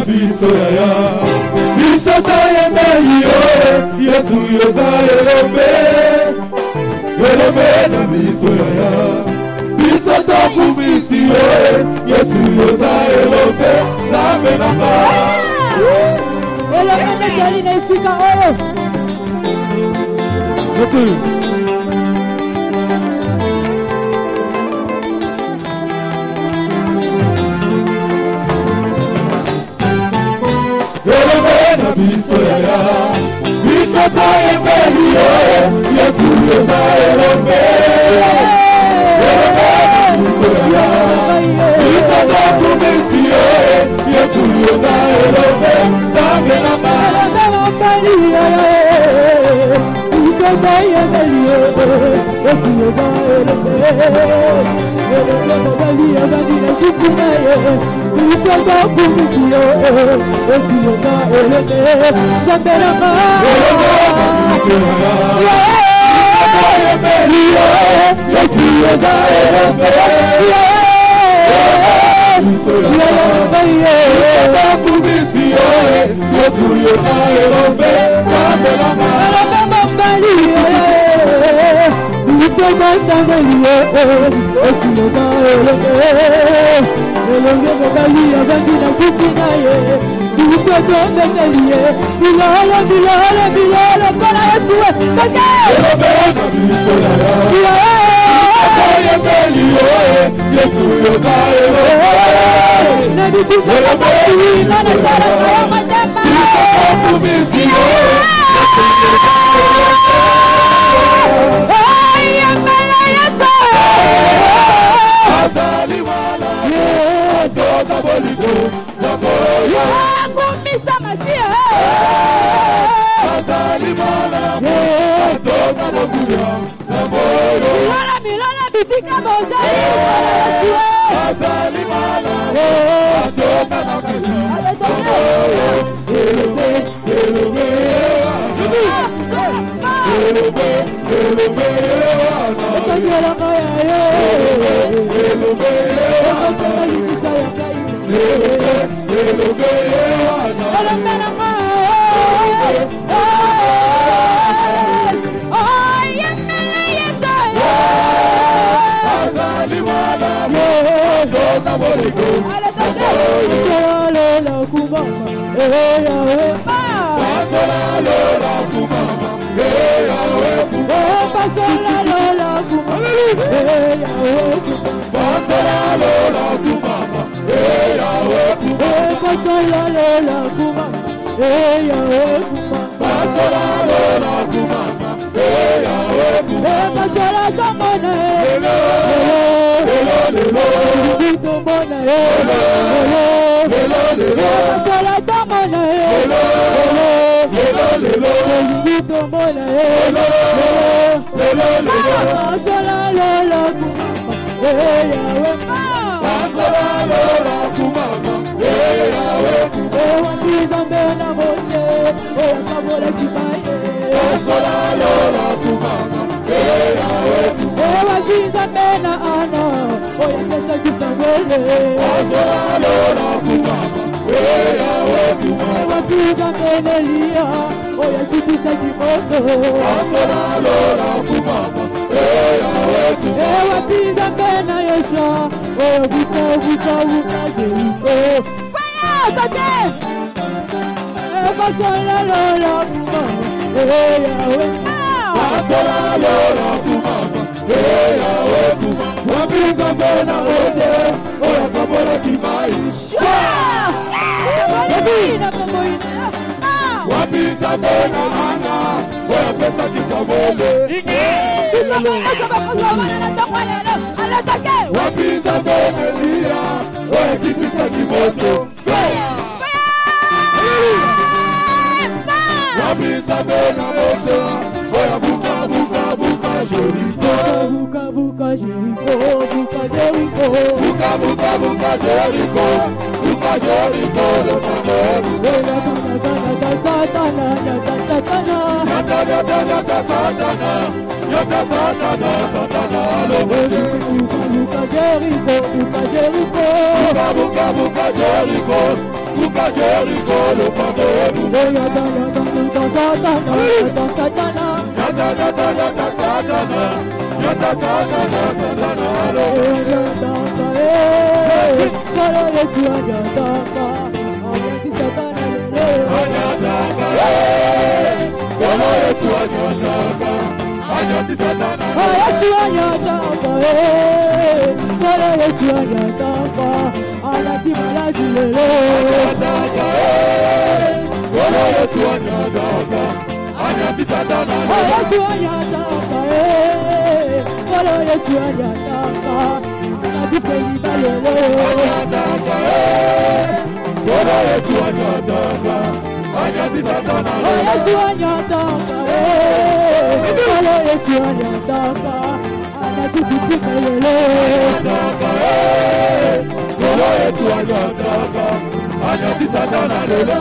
Biso ya biso tayembe yoe Yesu yoza elobe na biso ya biso takumisi yoe Yesu yoza elobe zambe na ba elobe na jali na isika oyo na biso ya biso tayembe yoe Yesu yoza elobe na biso ya biso takumisi yoe Yesu yoza elobe zambe na ba biso tayembe yoe Yesu yoza elobe Jericho, le fameux. Satana, Satana. Yata Satana, le Buka Jericho, Buka Jericho. Buka Jericho, le fameux. Satana. Yata Satana, le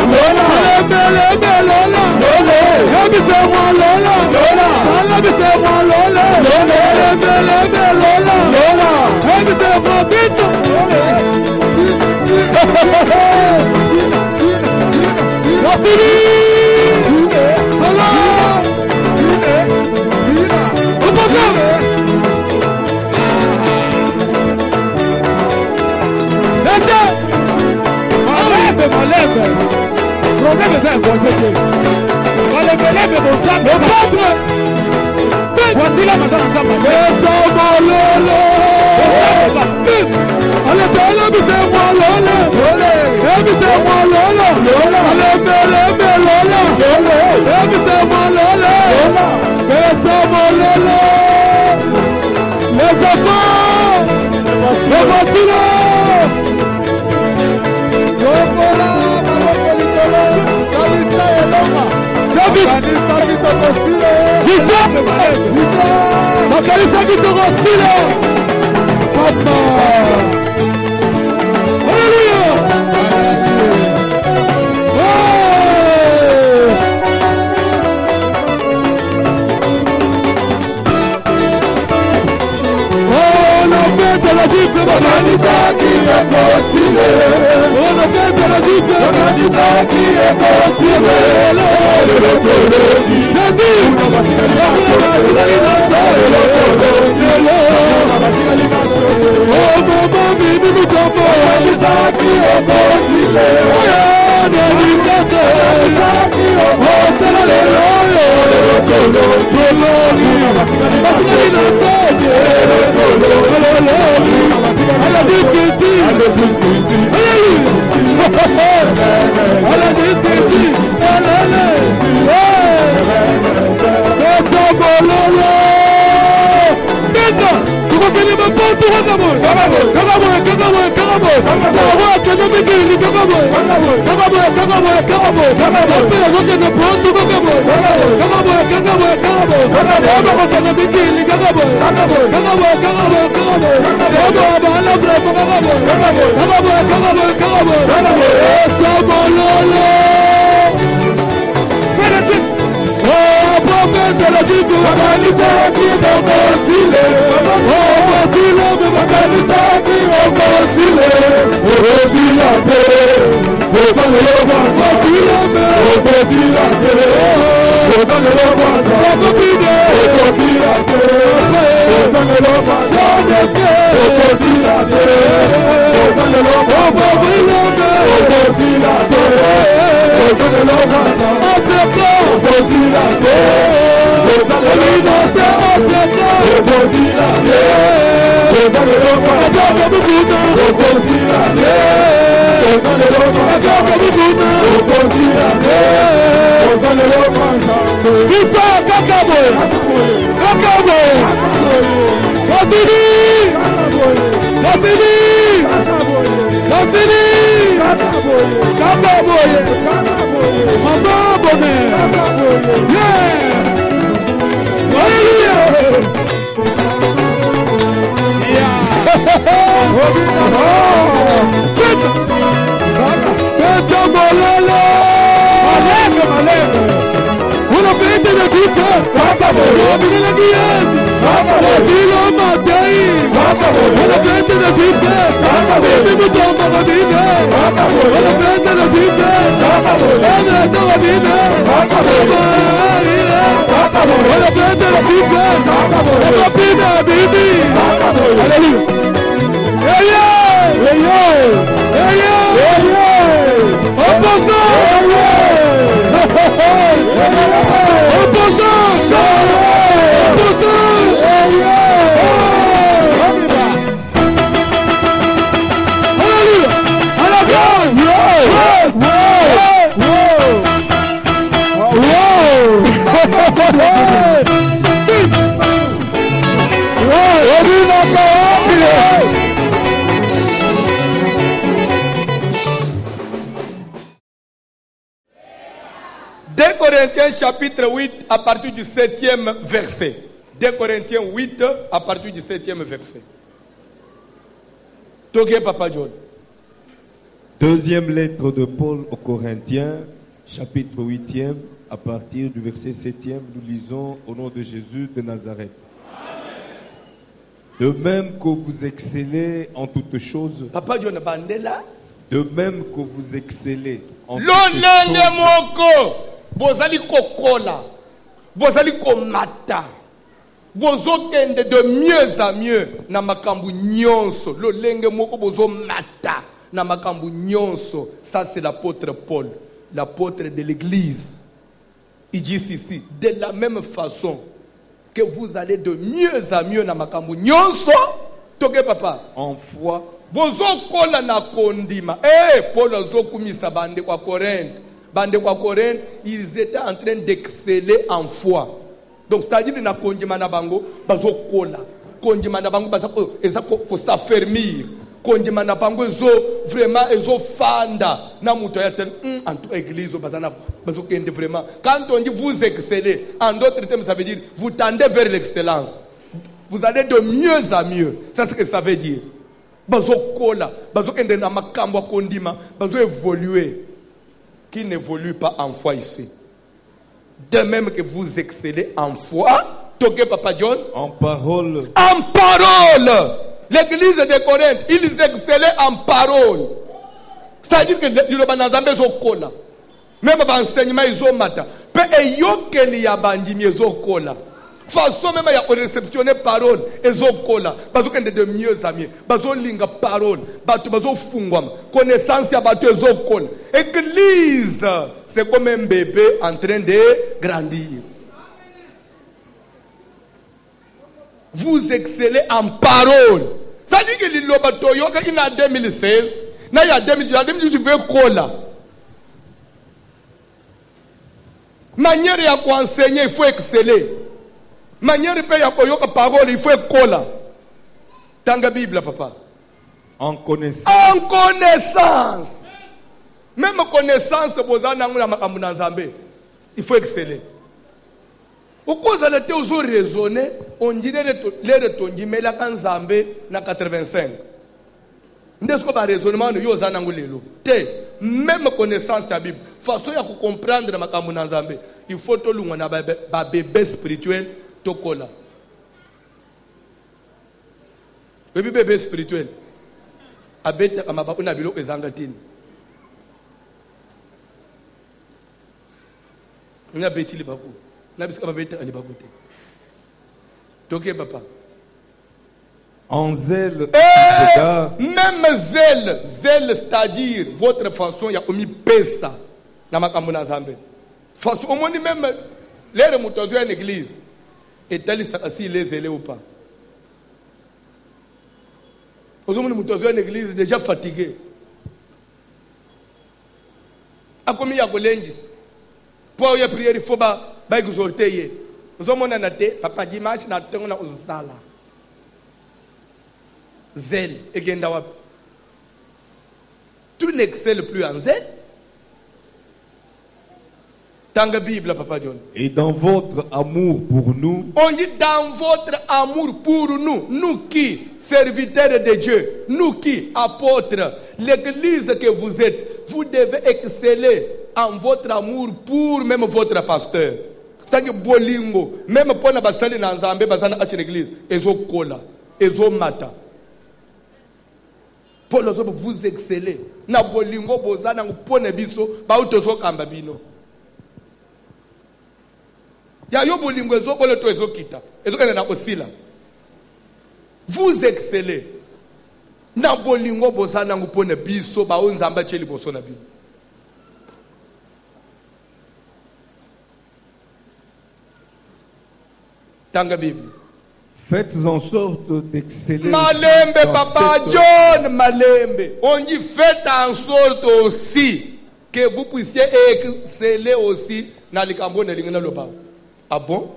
Lola, Problème est un voisin. Le pâtre. Voici la maison ensemble. Makanisa kitogosile. Papa. Hallelujah. Oh, la fête la Bible. Makanisa kitogosile. Oh, la fête la Bible. Makanisa kitogosile. Corinthiens chapitre 8 à partir du 7e verset. 2 Corinthiens 8 à partir du 7e verset. Togué Papa John. Deuxième lettre de Paul aux Corinthiens, chapitre 8e, à partir du verset 7e, nous lisons au nom de Jésus de Nazareth. De même que vous excellez en toutes choses, Papa John Bandela. De même que vous excellez en toutes Lonene choses, moko. Bozali kokola, bozali komata, bozokende de mieux à mieux na makambu nyonso, lolenge moko bozo mata, na makambu nyonso. Ça c'est l'apôtre Paul, l'apôtre de l'église. Il dit ici, de la même façon que vous allez de mieux à mieux na makambu nyonso, toke papa. En foi, Bozo kola na kondima. Paul azokumisa bande kwa Corinthe. Bande kwa Corinthe, ils étaient en train d'exceller en foi. Donc c'est-à-dire na kondima na bango, bazo kola. Kondima na bango baza ko s'affermir. Kondima na bango ezo vraiment ezo fanda na muto ya tel en toute église bazana bazo kende vraiment. Quand on dit vous excellez, en d'autres termes ça veut dire vous tendez vers l'excellence. Vous allez de mieux à mieux. C'est ce que ça veut dire. Bazo kola, bazo kende na makambo kondima, bazo évoluer. Qui n'évolue pas en foi ici. De même que vous excellez en foi, toquez Papa John. en parole, En parole. L'église de Corinthe, ils excellaient en parole. C'est-à-dire que le banazambe zokola. Même l'enseignement ils ont mata. Pe eyokeli ya bandimi ezokola. Façon même ya réceptionner parole ezokola. Bazo kende de mieux à mieux. Bazo linga parole. Bato bazo fungwama. Connaissance ya bato ezokola. Église, c'est comme un bébé en train de grandir. Vous excellez en parole. Ça dit que l'Iloba Toyoka, il y a 2016, il y a 2018, je veux cola. Manière de enseigner, il faut exceller. Manière de faire la parole, il faut cola. Tanga Bible, papa. en connaissance, En connaissance. Même connaissance, il faut exceller. Au cause de l'été, vous raisonné, on dirait les retombées, mais la Kanzambe na 85. N'est-ce que raisonnement de Yozanangulelo? Même connaissance de la Bible, façon de comprendre ma Kamunazambe, il faut que l'on ait un bébé spirituel, tokola. Le bébé spirituel, abeta kamabakuna bilo ezangatini. On a bêti les babou. Papa. en zèle, Même zèle, c'est-à-dire votre façon, il y a mis pesa dans ma campagne Zambé. Façon, au moins même l'air moutons à l'église. Et tel si les zélés ou pas. Aux hommes moutons à l'église déjà fatigué. A comme il y a Golengis. Pour y prier, il faut pas. Nous avons dit, papa dimanche, nous avons zala. Zèle. Tu n'excelles plus en zèle. Tanga Bible, papa John. et dans votre amour pour nous, On dit dans votre amour pour nous. Nous qui, serviteurs de Dieu. Nous qui, apôtres. L'église que vous êtes. Vous devez exceller en votre amour pour même votre pasteur. C'est-à-dire bolingo, même pour na basali na nzambe bazana à l'église, ezo kola, ezo mata. Pour les autres vous excellez. Na bolingo bozana ngupone biso, ba utozo kamba bino. Ya yo bolingo ezo kole to ezo kita, ezo kena na osila. Vous excellez. Na bolingo bozana ngupone biso, ba unzamba cheli boso na bino. Tanga Bible. faites en sorte d'exceller Malembe, dans papa cette- John, Malembe. On dit faites en sorte aussi que vous puissiez exceller aussi dans les cambons de l'ingénieur Loba. Ah bon?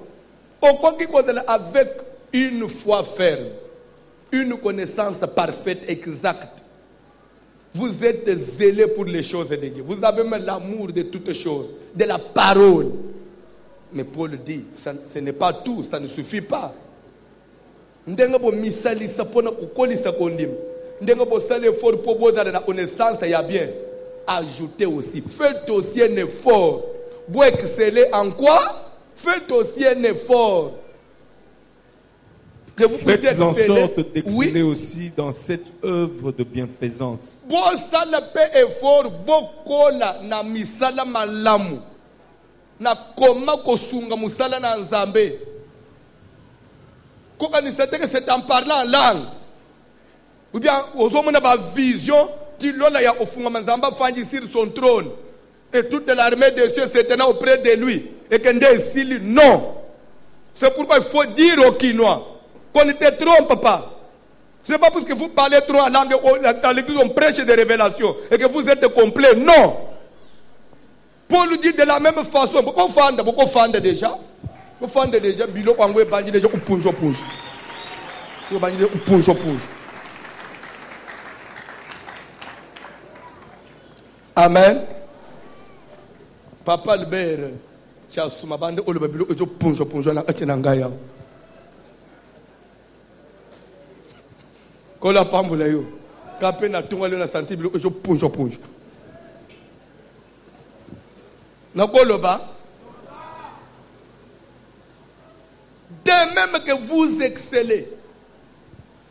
Au quoi qu'il avec une foi ferme, une connaissance parfaite, exacte. Vous êtes zélé pour les choses de Dieu. Vous avez même l'amour de toutes choses, de la parole. Mais Paul dit, ce n'est pas tout, ça ne suffit pas. Ndenga bo misalisa pona kukolisa kondim. Ndenga bo sale effort pour boda na connaissance ya bien. Ajoutez aussi, faites aussi un effort. Vous exceller en quoi? Faites aussi un effort. Que vous puissiez Faites en exceller. sorte d'exceller Oui. aussi dans cette œuvre de bienfaisance. Bo sala pe effort bokola na misala malamu. Na koma kosunga musala na nzambe. C'est en parlant en langue. Ou bien, aux hommes, on a une vision, Tilola ya ofungama nzamba fanji sur son trône. Et toute l'armée des cieux se tenant auprès de lui. Et Kende Sili, non. C'est pourquoi il faut dire aux Quinois qu'on ne te trompe pas. Ce n'est pas parce que vous parlez trop en langue, dans l'église on prêche des révélations et que vous êtes complet. Non. Paul dit de la même façon. Pourquoi vous fendez déjà? Vous fendez déjà. Bilo quand vous bandit déjà, vous punjo. Vous bandit punjo. Amen. Papa Albert, chasuma bande olo babilo ejo punjo na kachena ngaya. Kola pambula yo. Kape na tunga le na santi bilo ejo punjo. Na koloba. De même que vous excellez.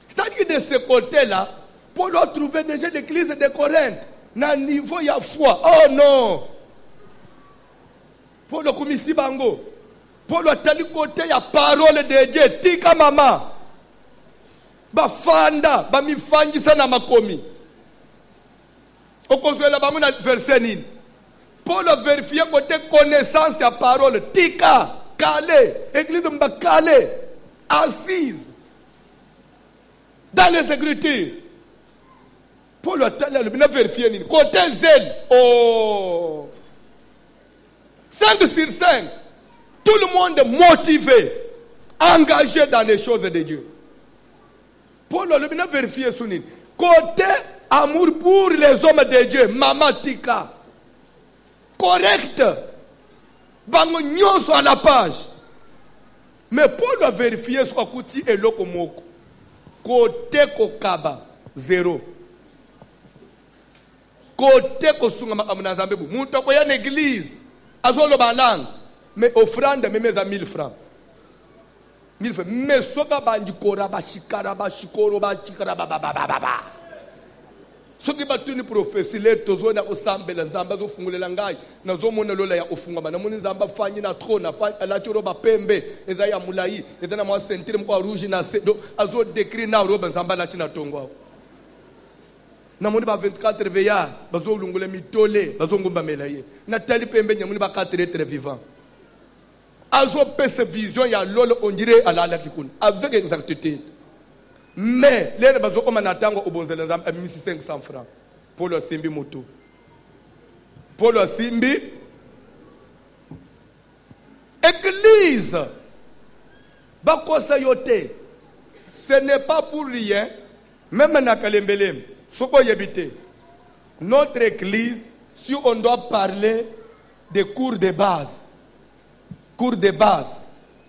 C'est-à-dire que de ce côté-là, Paul a trouvé déjà l'église de Corinthe. Na niveau ya foi. Oh non. Paul a commis si bango. Paul a tali côté ya parole de Dieu. Tika mama. Ba fanda. Ba mi fangi sana makomi. Okonsuela ba muna verset nini. Paul a vérifié côté connaissance ya parole. Tika. Calé. Église de mba calé. Assise. Dans les Écritures. Paul a vérifié nini. Côté zèle. Oh. 5 sur 5. Tout le monde motivé, engagé dans les choses de Dieu. Paul a vérifié son nini. Côté amour pour les hommes de Dieu. Maman Tika. Correct. Bango nyonso à la page. Mais Paul a vérifié ce kuti et lokomoko. Côté kokaba. 0. Côté kosunga makamuna zambebu. Muntoko ya l'église. Azolo balang. Mais offrande même à 1000 francs. 1000 francs. Mais soka bandikora bashikara bashikoro bashikara baba. Soki batuni prophétie les tozona osambela nzamba zo fungulela ngai na zo mona lola ya ofunga na moni nzamba fanyi na trône na fanyi la choro ba pembe eza ya mulai eza na mwa sentir mko rouge na sedo azo décrit na roba nzamba la china tongo na moni ba 24 veillards bazo lungula mitole bazo ngomba melaye na tali pembe nyamuni ba 4 êtres vivants azo pese vision ya lolo on dirait ala kikuna avec exactitude. Mais les bazo comme natango obonzela nzamba a 1500 francs pour le simbi moto. Pour le simbi église bakosa yote. Ce n'est pas pour rien même na kalembelem soko yebite. Notre église, si on doit parler des cours de base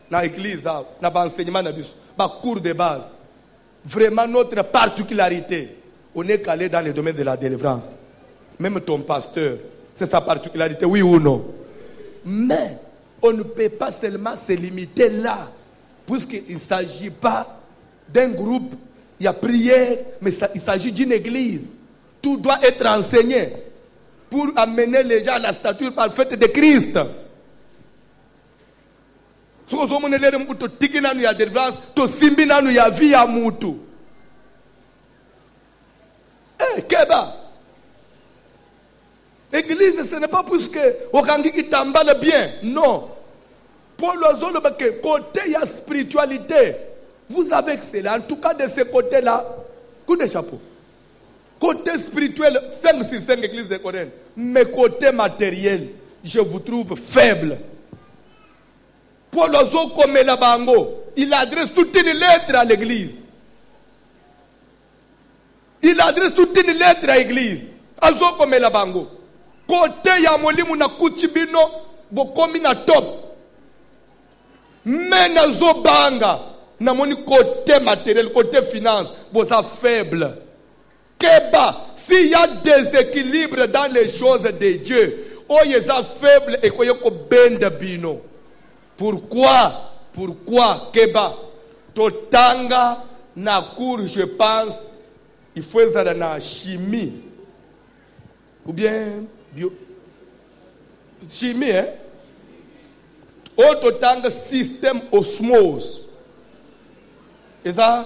na église na ba enseignement na biso ba cours de base. Vraiment notre particularité, on est calé dans le domaine de la délivrance. Même ton pasteur, c'est sa particularité, oui ou non. Mais on ne peut pas seulement se limiter là, puisqu'il ne s'agit pas d'un groupe, il y a prière, mais il s'agit d'une église. Tout doit être enseigné pour amener les gens à la stature parfaite de Christ. So zo monelele mtu tiki nanu ya deliverance to simbi nanu ya vie ya mtu. Keba. Église, ce n'est pas parce que okangi kitambala bien, non. Paul ozolo bake côté ya spiritualité. Vous avez excellé. En tout cas de ce côté-là, coup de chapeau. Côté spirituel, 5 sur 5 églises de Corinthe. Mais côté matériel, je vous trouve faible. Paul Ozo comme la bango, il adresse toute une lettre à l'église. Il adresse toute une lettre à l'église. Ozo comme la bango. Côté ya molimu na kuchibino, bokomi na top. Mais na zo banga, na moni côté matériel, côté finance, bosa faible. Keba, s'il y a déséquilibre dans les choses de Dieu, oh yeza faible et koyoko bende bino. Pourquoi Keba Totanga na cours, je pense, il faut être dans chimie. Ou bien bio. Chimie, hein? Au Totanga système osmose. Et ça,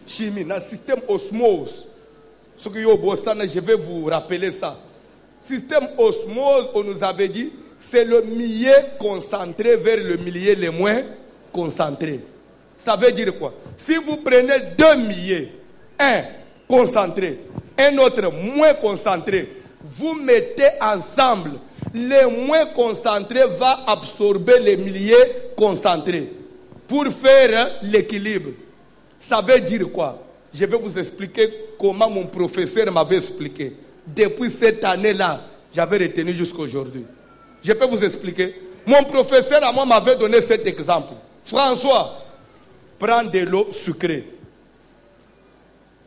chimie, na système osmose. Ce qui est beau, je vais vous rappeler ça. Système osmose, on nous avait dit, c'est le millier concentré vers le millier le moins concentré. Ça veut dire quoi? Si vous prenez deux milliers, un concentré, un autre moins concentré, vous mettez ensemble, le moins concentré va absorber les milliers concentrés pour faire l'équilibre. Ça veut dire quoi? Je vais vous expliquer comment mon professeur m'avait expliqué. Depuis cette année-là, j'avais retenu jusqu'à aujourd'hui. Je peux vous expliquer. Mon professeur à moi m'avait donné cet exemple. François, prends de l'eau sucrée.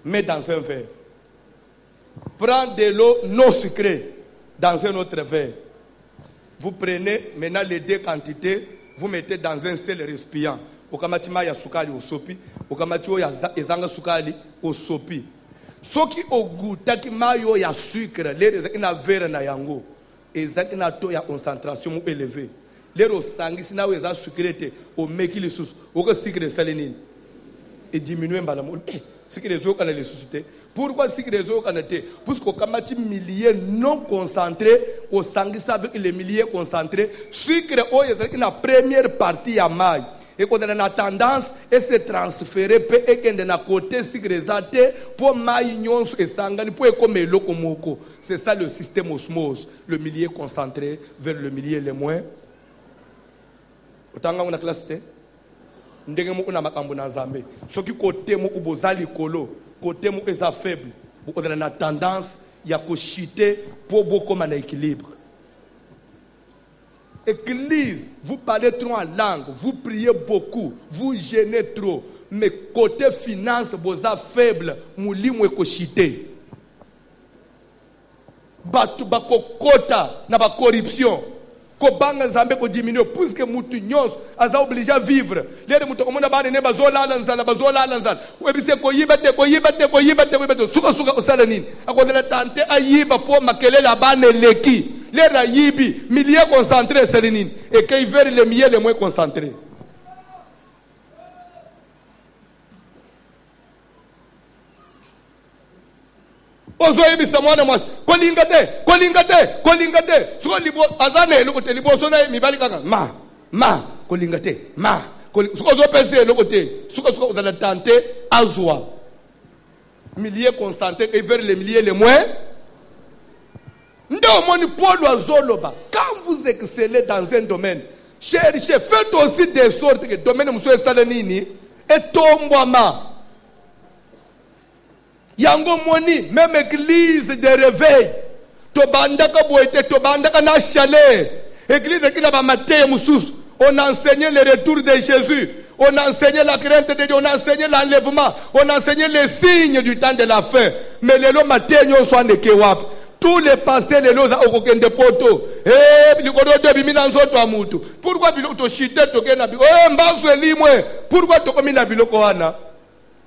Mets dans un verre. Prends de l'eau non sucrée dans un autre verre. Vous prenez maintenant les deux quantités, vous mettez dans un seul récipient. Okamatima ya sukali osopi, okamati ya ezanga sukali osopi. Soki ogutaki mayo ya sucre, lere ezaki na verre na yango, ezaki na taux ya concentration élevée. Lere osangisi na eza sucre te, omeki lisusu, oko sucre salinine. Et diminuer mbalamu. Sucre ezoka na lisusu te. Pourquoi sucre ezoka na te? Parce que okamati milliers non concentrés, osangisa avec les milliers concentrés, sucre oyo ezaki na première partie ya mayi. Et qu'on a la tendance à se transférer et qu'on a na côté sigrézate pour maïgnon et sangani pour comme lokomoko. C'est ça le système osmose, le millier concentré vers le millier le moins. Otanga una classe te ndenge mo una makambo na Nzambe. Soki côté mo ubozali kolo, côté mo eza faible. On a la tendance ya ko chiter pour beaucoup na équilibre. Église, vous parlez trop en langue, vous priez beaucoup, vous gênez trop, mais côté finance, vous êtes faible, moulimou et kochité. Batu bako kota na ba corruption. Ko banga Nzambe ko diminuer puisque mutu nyos aza obligé à vivre. Lere mutu komona ba ne bazola nzala. Webise ko yibate ko yibate. Suka osala nini? Akodela tante ayiba po makelele abane leki. Les rayibi, milliers concentrés, c'est nini. Et qu'ils veulent les milliers les moins concentrés. Ozoyebi samwana mwas. Kolingate. Suko libo azane lokote libo sona mibali kaka. Ma kolingate. Suko zo pese lokote. Suko za la tante azwa. Milliers concentrés et vers les milliers les moins. Quand vous excellez dans un domaine, cherchez, faites aussi de sorte que le domaine de Salanini est tombama. Yango moni, même église de réveil, tobandaka boite, tobandaka na chalet, église qui n'a pas maté moussous, on a enseigné le retour de Jésus, on a enseigné la crainte de Dieu, on a enseigné l'enlèvement, on a enseigné les signes du temps de la fin, mais les lots maté nyo soit ne kewap. Tous les passés, les lois au coquin de poteau. Pourquoi tu chité pourquoi tu commis la bilokoana?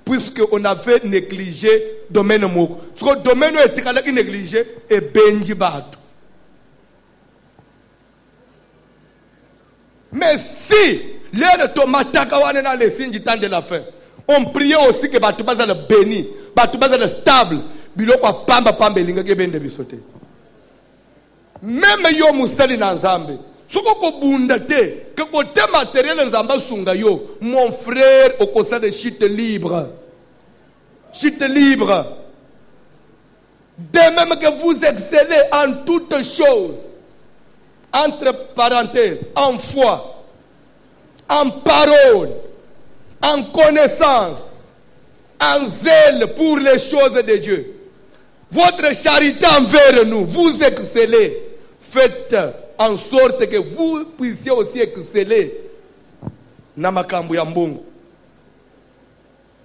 Puisqu'on avait négligé le domaine moko. Ce que le domaine est négligé et benji bato. Mais si les tomataka wana na les signes du temps de la fin, on priait aussi que bato baza le béni, bato baza le stable. Biloko pamba elinga ke bende bisote. Même yo musali na Nzambe. Soko ko bunda te, que côté matériel Nzamba sunga yo, mon frère au conseil de chute libre. Chute libre. De même que vous excellez en toutes choses, entre parenthèses, en foi, en parole, en connaissance, en zèle pour les choses de Dieu. Votre charité envers nous, vous excellez. Faites en sorte que vous puissiez aussi exceller. Na makambo ya mbongo.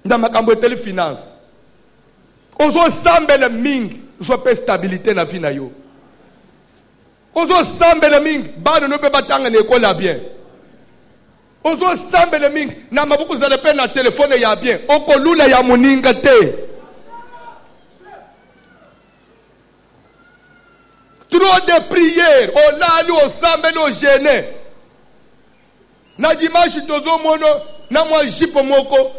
Na makambo ya tele finance. Ozo sambele mingi, zo pe stabilité na vie na yo. Ozo sambele mingi, bana no pe batanga na école bien. Ozo sambele mingi, na mabuku za lepe na téléphone ya bien. Oko lula ya muninga te. Trop de prières, au lali, au sambele, au gêné. Na dimanche tozo mono, na moi jipo moko.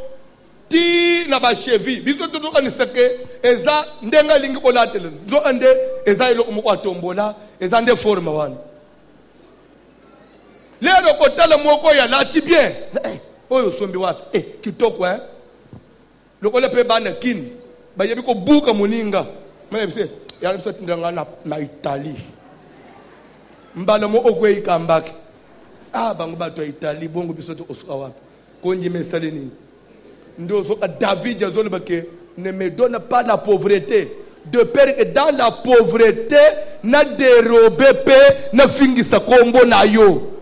ti na bachevi biso to kaniseke eza ndenga lingi kolatela zo ande eza ilo kumukwatombola eza nde forma wana lero kotala moko ya lati bien oyo sombi wapi kitoko loko le pe bana kin ba yebi ko buka muninga mane bise ya bise tindanga na Italie mbala mo okwe ikambaki bango bato ya Italie bongo biso to osuka wapi konji mesale nini ndozo David azole bake ne me donne pas la pauvreté de peur que dans la pauvreté na dérobé pe na fingisa kombo na yo.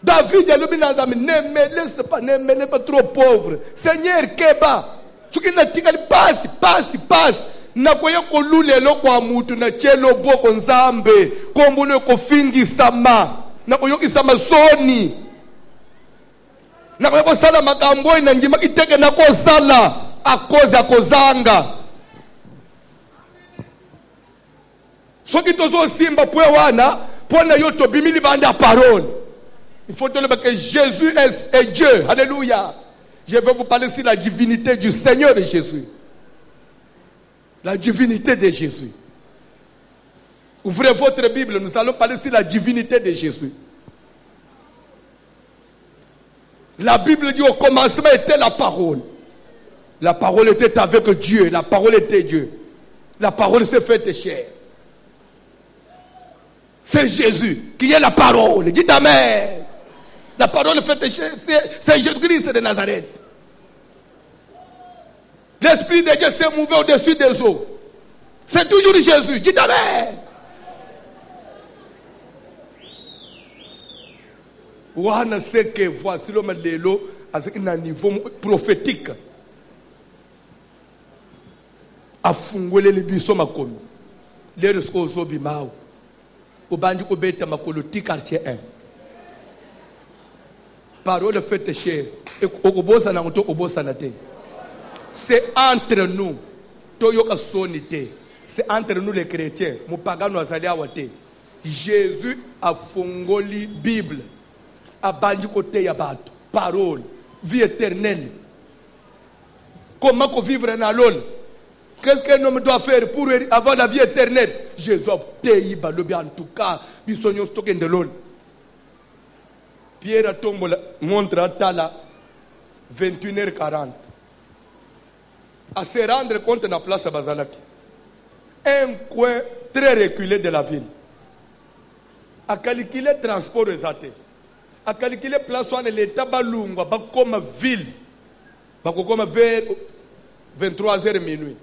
David a dit ne me laisse pas trop pauvre. Seigneur keba. Ce qui n'a tika passe. Na koye ko lulelo kwa mutu na chelo boko nzambe. Kombo ne ko fingisa ma. Na koyo kisama soni. Na koyo ko sala makambo na njima kiteke na ko sala akoza kozanga. Soki tozo simba pwe wana pona yoto bimili banda parole. Il faut te le dire que Jésus est Dieu. Alléluia. Je vais vous parler sur la divinité du Seigneur de Jésus. La divinité de Jésus. Ouvrez votre Bible, nous allons parler sur la divinité de Jésus. La Bible dit au commencement était la parole. La parole était avec Dieu. La parole était Dieu. La parole s'est faite chair. C'est Jésus qui est la parole. Dites Amen. La parole faite chair, c'est Jésus-Christ de Nazareth. L'Esprit de Dieu s'est mouvé au-dessus des eaux. C'est toujours Jésus. Dites Amen. Ouana sait que voici l'homme lélo à un niveau prophétique. A fungwele le biso makomi. Lero sko zo bimao. Obandi ko beta makolo ti quartier 1. Parole faite chair. Okobosa na ngoto obosa na te. C'est entre nous. Toyoka sonité. C'est entre nous les chrétiens. Mupagano azali awate. Jésus a fongoli Bible. Abandi kote ya bato. Parole. Vie éternelle. Comment qu'on vivre dans l'ol? Qu'est-ce qu'un homme doit faire pour avoir la vie éternelle? Jésus a obtenu en tout cas. Bisogno stocké de l'ol. Pierre Tombola montre à Tala 21h40. À se rendre compte de la place à Bazalaki. Un coin très reculé de la ville. À calculer le transport exaté. À calculer place où l'État balunga, comme ville. Comme vers 23h minuit.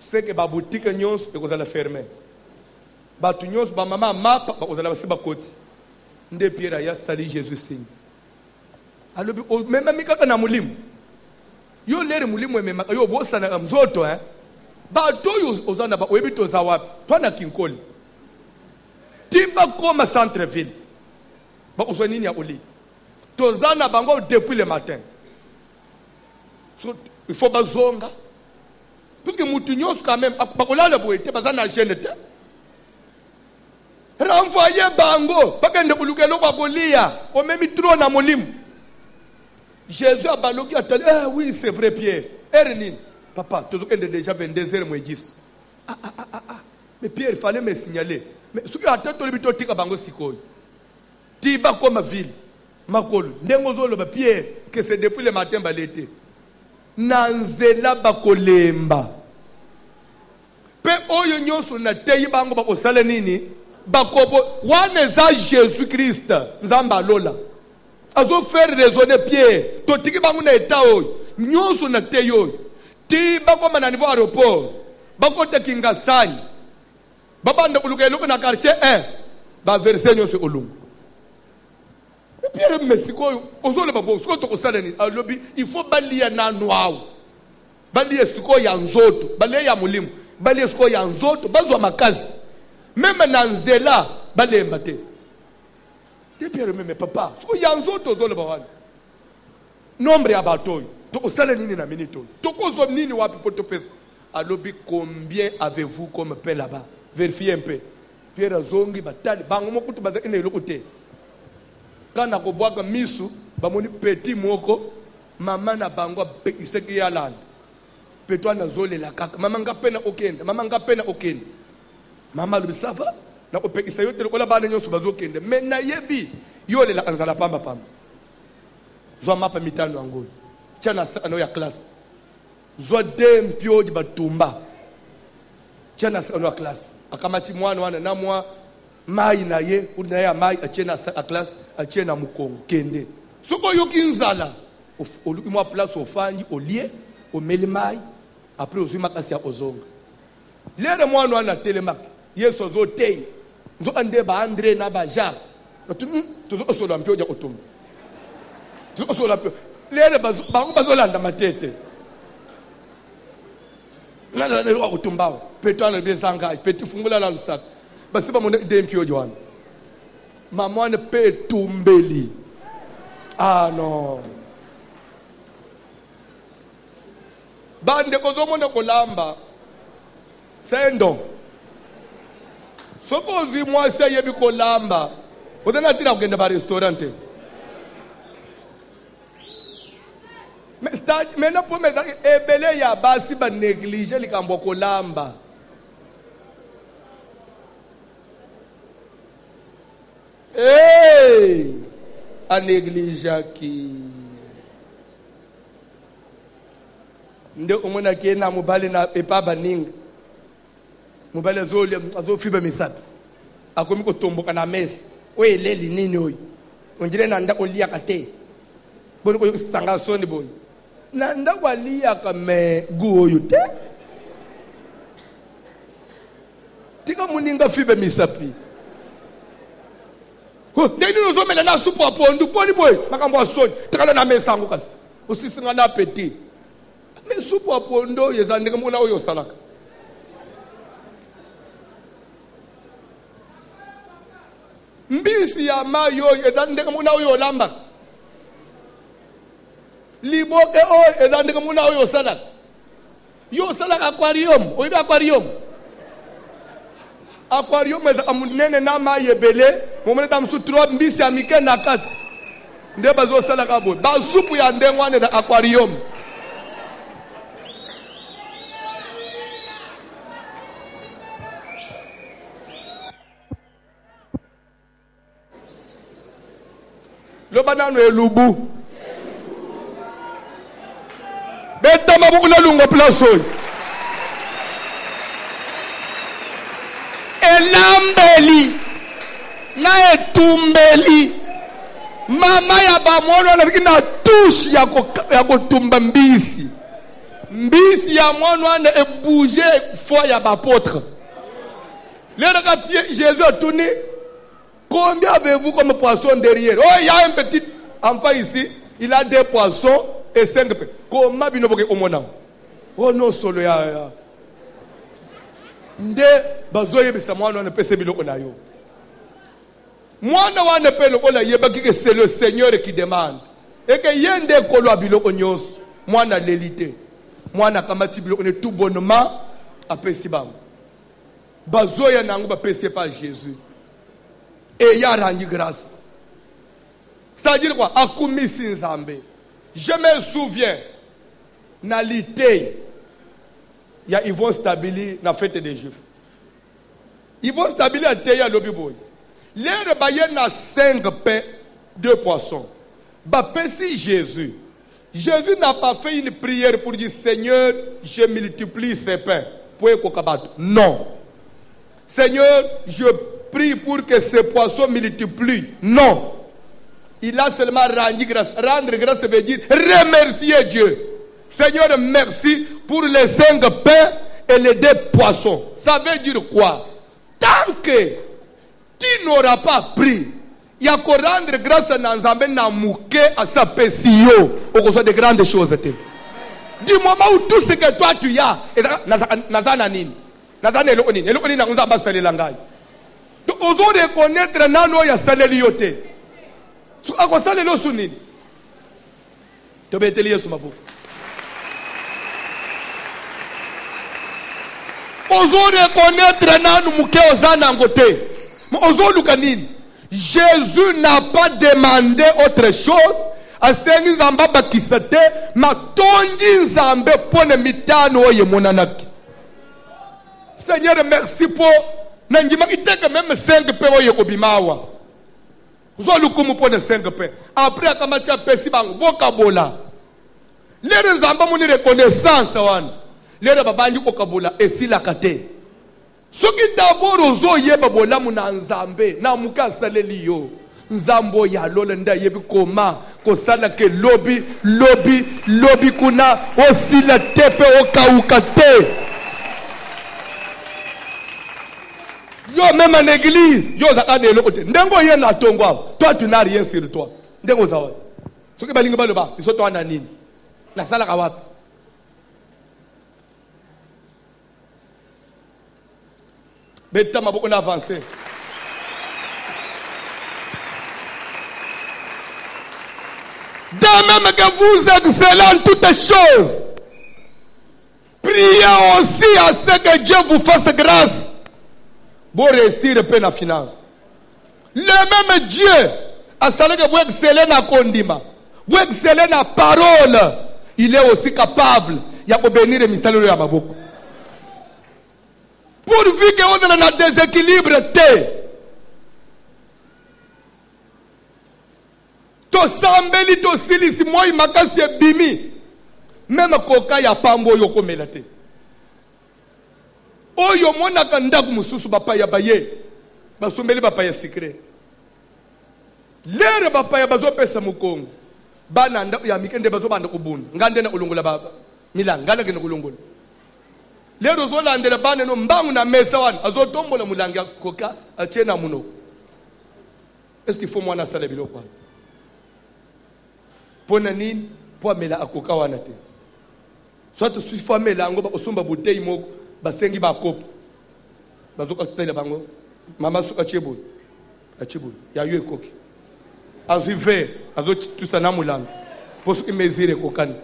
C'est que la boutique nyons et vous allez fermer. Batu nyons ba maman map vous allez ba koti. Nde Pierre ya sali Jésus signe. Alobi même mikaka na mulimu. Yo lere mulimu emema yo bosa na mzoto Batu yo ozana ba webito za wapi? Twana kinkoli. Timba koma centre ville. Ba ozwa nini ya oli. Tozana bango depuis le matin. So, il faut bazonga. Parce que Moutignos quand même, bakola le boité, bazana chaîne te. Renvoyer bango, parce que ne buluke lo bakolia, o même trop na molim. Jésus a baloki a dit, oui, c'est vrai Pierre. Ernin, papa, tu as déjà 22h moins 10. Mais Pierre, il fallait me signaler. Mais ce qui a été le bito tika bango sikoy. Tiba comme ville. Makolo, ndengozo le Pierre que c'est depuis le matin balete. Nanzela bakolemba pe oyo nyonso na teyi bango bakosala nini bakobo wana za Jésus Christ nzamba lola azo faire raisonner Pierre to tiki bango na eta oyo nyonso na teyi oyo ti bakoma na niveau aéroport bakota kingasani babanda kuluka loko na quartier 1 ba verser nyonso olungu Pierre Mexico ozole babo siko to kosala ni alobi il faut balia na noao balia siko ya nzoto balia ya mulimu balia siko ya nzoto bazwa makazi même na nzela balemba te de Pierre même papa siko ya nzoto ozole bawana nombre ya batoyo to kosala nini na minute to kozo nini wapi poto pesa alobi combien avez-vous comme pain là-bas vérifiez un peu Pierre zongi batali bango mokutu bazaki na eloko te. Quand on boit misu, bamoni petit moko, Maman na bango iseki yalanda. Petwa na zole la kaka. Mama ngapena okende. Mama ngapena okende. Mama lubisava. Na opekisa yote lokola bana nyonso bazokende. Mais na yebi yole la anzala pamba pamba. Zwa mapa mitano yango. Tiana ano ya classe. Zwa dem pio di batumba. Tiana ano ya classe. Akamati mwana wana na mwa mai na ye, una ya mai achena a classe, achena mukongo kende. Soko yoki nzala. Mwa place ofanyi olie, omeli mai, après ozwi makasi ya ozonga. Lere mwana wana telemaki. Yeso zo tei. Nzo ande ba Andre na ba Jacques. Tuzo osola mpio ja otumba. Tuzo osola mpio. Lere bazolanda matete. Nala na otumbao. Petwana bezanga, peti fungula la lusaka. Basiba mone de mpio joana. Maman pe tumbeli. Ah non. Bande kozomona kolamba. Sendo. Suppose moi say yebi kolamba. Odana tira kugenda ba restaurant. Mais na po meza ebele ya basi ba néglige likambo kolamba. Hey! A néglige ki. Nde umona kena mubali na epaba ninga. Mubali azo fiba misapi. Akomi ko tomboka na mesi. Oye leli nini oyi. Onjire na nda olia kate. Boni ko sanga soni boy. Na nda walia kame gu oyo te. Tika muninga fiba misapi. Ndeni nozomela na supu apondu poni boy. Makambo asoni. Tikala na mesi angu kasi. Usisinga na peti. Me supu apondo yezandika muna oyo salaka. Mbisi ya mayo yezandika muna oyo lamba. Liboke o yezandika muna oyo salaka. Yo salaka aquarium. Oyo aquarium. Aquarium eza amunene na maye bele. Momene tamsu 3 mbisi ya mike na kati. Nde bazo salaka boy. Ba supu ya ndengwane da aquarium. Le banano elubu. Beta mabuku na lungo place oyo. Elambeli na etumbeli. Mama ya bamono anafiki na touche ya kotumba mbisi. Mbisi ya mwana ane ebouge foi ya bapotre. Lera ka Jésus a tourné. Combien avez-vous comme poisson derrière? Oh, il y a un petit enfant ici, il a 2 poissons et 5 petits. Comment binoboke omona? Oh non, solo ya. Nde bazoye bisa mwana ne pese biloko na yo. Mwana wana pe loko la yeba ki c'est le Seigneur qui demande. Et que yende kolwa biloko nyos, mwana lelite. Mwana kamati biloko ne tout bonnement apesi bango. Bazoya nango ba pese par Jésus. Et il y a rendu grâce. C'est-à-dire quoi? Akumisi nzambe. Je me souviens, na lité, il y a Yvon Stabili na fête des Juifs. Yvon Stabili a été à l'Obiboy. Les rebayens na 5 pains, 2 poissons. Bapesi Jésus. Jésus n'a pas fait une prière pour dire Seigneur, je multiplie ces pains. Non. Seigneur, je prie pour que ces poissons multiplient. Non. Il a seulement rendu grâce. Rendre grâce veut dire remercier Dieu. Seigneur, merci pour les 5 pains et les 2 poissons. Ça veut dire quoi? Tant que tu n'auras pas pris, il y a qu'à rendre grâce à Nzambe na mouke à sa pesio au cause de grandes choses. Du moment où tout ce que toi tu as, nazana nini? Nazana elokoni. Elokoni na Nzamba salela ngai. Donc ozo reconnaître nano ya saleli yote. Su akosalelo sunini. To beteli Yesu mabu. Ozo reconnaître nano mouke ozana ngote. Ozo lukanini. Jésus n'a pas demandé autre chose asengi nzambe abakisa te matondi nzambe pone mitano oyo emonanaki. Seigneur, merci pour nangimaki teke même 5 pe oyo kobimawa zolukumu pone 5 pe après akamacha pesi bango bokabola lere nzamba muni reconnaissance wana lere babanji kokabola esilaka te soki d'abord ozoyeba bolamu na nzambe na mukasaleli yo nzambo ya lola nda yebi koma kosala ke lobi kuna osila tepe okauka te. Yo même en église yo zaka de l'autre ndengo ye na tongo toi tu n'as rien sur toi ndengo zawa soki balinga baloba iso to ana nini na sala ka wapi. Beta maboko na avancer. De même que vous excellez en toutes choses, priez aussi à ce que Dieu vous fasse grâce pour réussir peu la finance. Le même Dieu a salé que vous excellez dans kondima, vous excellez dans parole, il est aussi capable de bénir les mystères de Maboko. Pourvu que on a un déséquilibre, to sambeli to silisi moi makasi bimi même koka ya pambo yoko melate oyo mona kandaku mususu bapa ya baye basomeli bapa ya secret lere bapa ya bazo pesa mukongo bana nda ya mikende bazo banda kubunda ngande na ulungola baba milanga ngala kene kulungola lero zo landela bana no mbangu na mesa wana azo tombola mulanga koka achena muno. Est-ce qu'il faut moi na sala biloko pona nini po amela akoka wana te soit tu suis famela ngo ba osumba bouteille moko basengi ba kopo bazoka tele bango mama suka chebul ya yo ekoki azive azo tusa na mulanga poso ki mesure kokani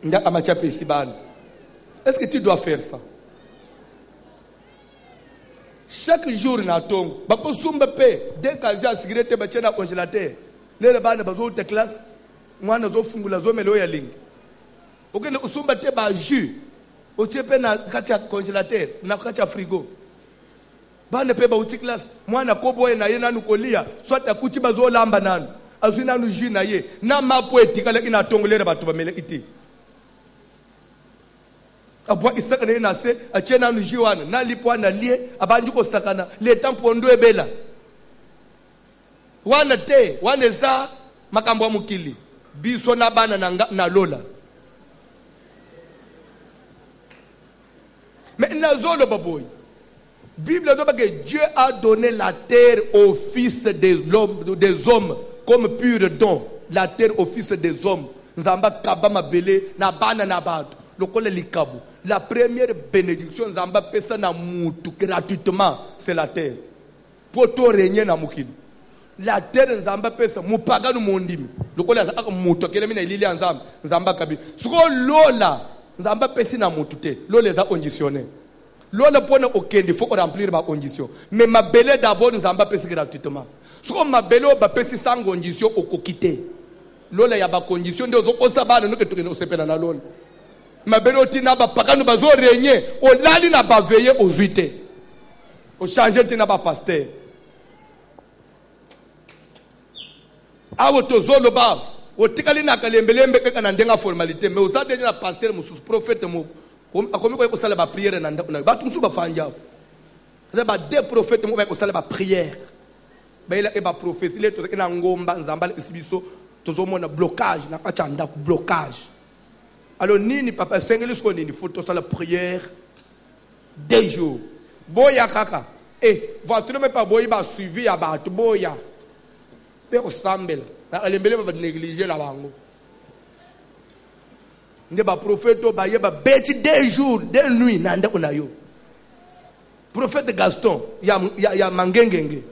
nda amacha pesi bana. Est-ce que tu dois faire ça chaque jour na tongo ba osumba pe dès kazi a cigarette ba chena congélateur lele bana bazo te classe mwana zo fungula zo melo ya lingi okende usumba te ba jus ochepe na kati ya congélateur na kati ya frigo bana pe ba uti classe mwana koboye na ye nanu kolia soit akuti bazo lamba nanu azwi nanu jus na ye na mapo etikala ina tongolera batu bamele iti abwa isaka na se achena nanu jus wana na lipwa na lie abanji ko sakana le tempo ndo ebela wana te wana za makambo ya mukili biso na bana na lola mais nazolo baboy Bible dit que Dieu a donné la terre au fils des hommes comme pur don, la terre au fils des hommes. Nzamba kabama bele na bana na bato lokola likabu. La première bénédiction nzamba pesa na mutu gratuitement, c'est la terre pour to régner na mukili. La terre nzamba pesa mupaganu mondimi lokola za mutu kele mina ilili nzamba nzamba kabi suko lola nzamba pesi na mutu te lola za conditionné lola pona okende faut remplir ma condition mais ma belle d'abord nzamba pesi gratuitement suko ma belle ba pesi sans condition okokite lola ya ba condition ndio zokosa bana no ketokene osepela na lola ma belle otina ba paganu bazo régner olali na ba veiller aux huit o changer tina ba pasteur awo tozolo ba otikali na kalembelembe kaka na ndenga formalité mais osa déjà pasteur musus prophète mo akomi ko sala ba prière na ndako na ba tumsu ba fanja ça ba deux prophètes mo ba ko sala ba prière ba ila e ba prophétie le to na ngomba nzambala isibiso tozomona blocage na kacha ndako blocage alors nini papa sengeli sko nini faut to sala prière deux jours boya kaka voiture me pas boya ba suivi ya ba to boya pe ko sambela na alembele ba négliger na bango nde ba prophète ba ye ba beti des jours des nuits na ndako na yo prophète Gaston ya mangengenge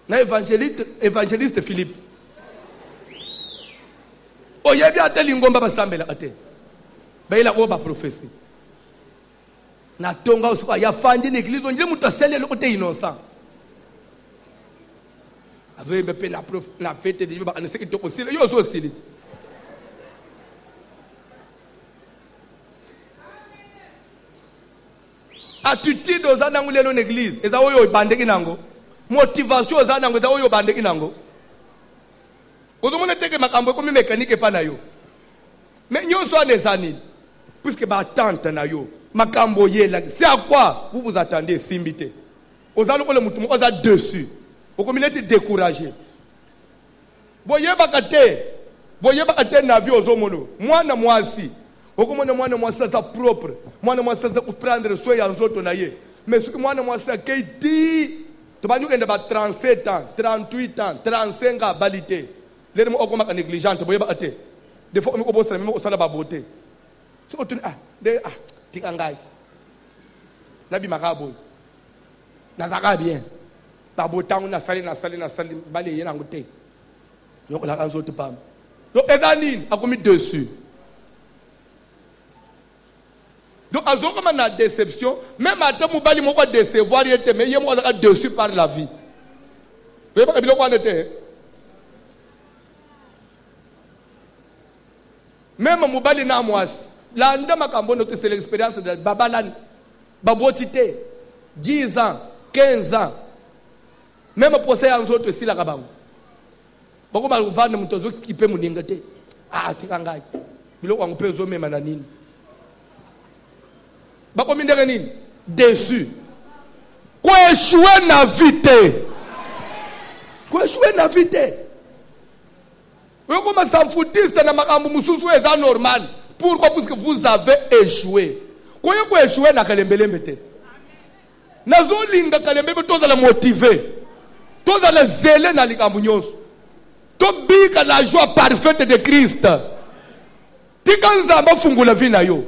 na évangéliste Philippe oyebi ateli ngomba ba sambela ate ba ila ko ba prophétie na tonga usuka ya fandi l'église on dit mutasele le côté innocent azoyemba mpe na fete de bakanisa kitoko sila yo ozosila ti attitude oza nango lelo na église eza oyo ebandeki nango motivation oza nango eza oyo obandeki nango ozomona teke makambo ekomi mécanique epa na yo mais nyonso wana eza nini puisque baatente na yo makambo oyelaki c'est à quoi vous vous attendez esimbi te oza lokola motu moko oza dessus okomi neti découragé boyebaka te na vie ozomona mwana mwasi okomona mwana mwasi aza propre mwana mwasi aza koprendre soin ya nzoto na ye mais soki mwana mwasi akei ti tobandi kokende ba 37 ans 38 ans 35 ans abali te lelo mo okomaka négligente boyebaka te des fois omi kobosana meme osala babote soki otuni tika ngai nabimaka boye nazalaka bien babotango nasali bale ye nango te yokolaka nzoto pamba donc eza nini akomi dessus donc azokoma na déception même ata mobali moko décevoir ye te mais ye moko azalaka dessus par la vie oyebaka biloko wana te même mobali na mwasi landa makambo no c'est l'expérience de babalani baboti te 10 ans 15 ans même procès ya nzoto esilaka bango bakoma kovanda moto azokipe moninga te tika ngai biloko yango mpe ezomema na nini bakomi ndenge nini déçu koeshue na vie te oyokoma sanfoutiste na makambo mosusu eza normal pourquoi puisque vous avez échoué koye koeshue na kalembelembe te nazolinga kalembelembe tozala motive tozala zele na likambo nyonso tobika la joie parfaite de Christ tika nzambe afungula vi na yo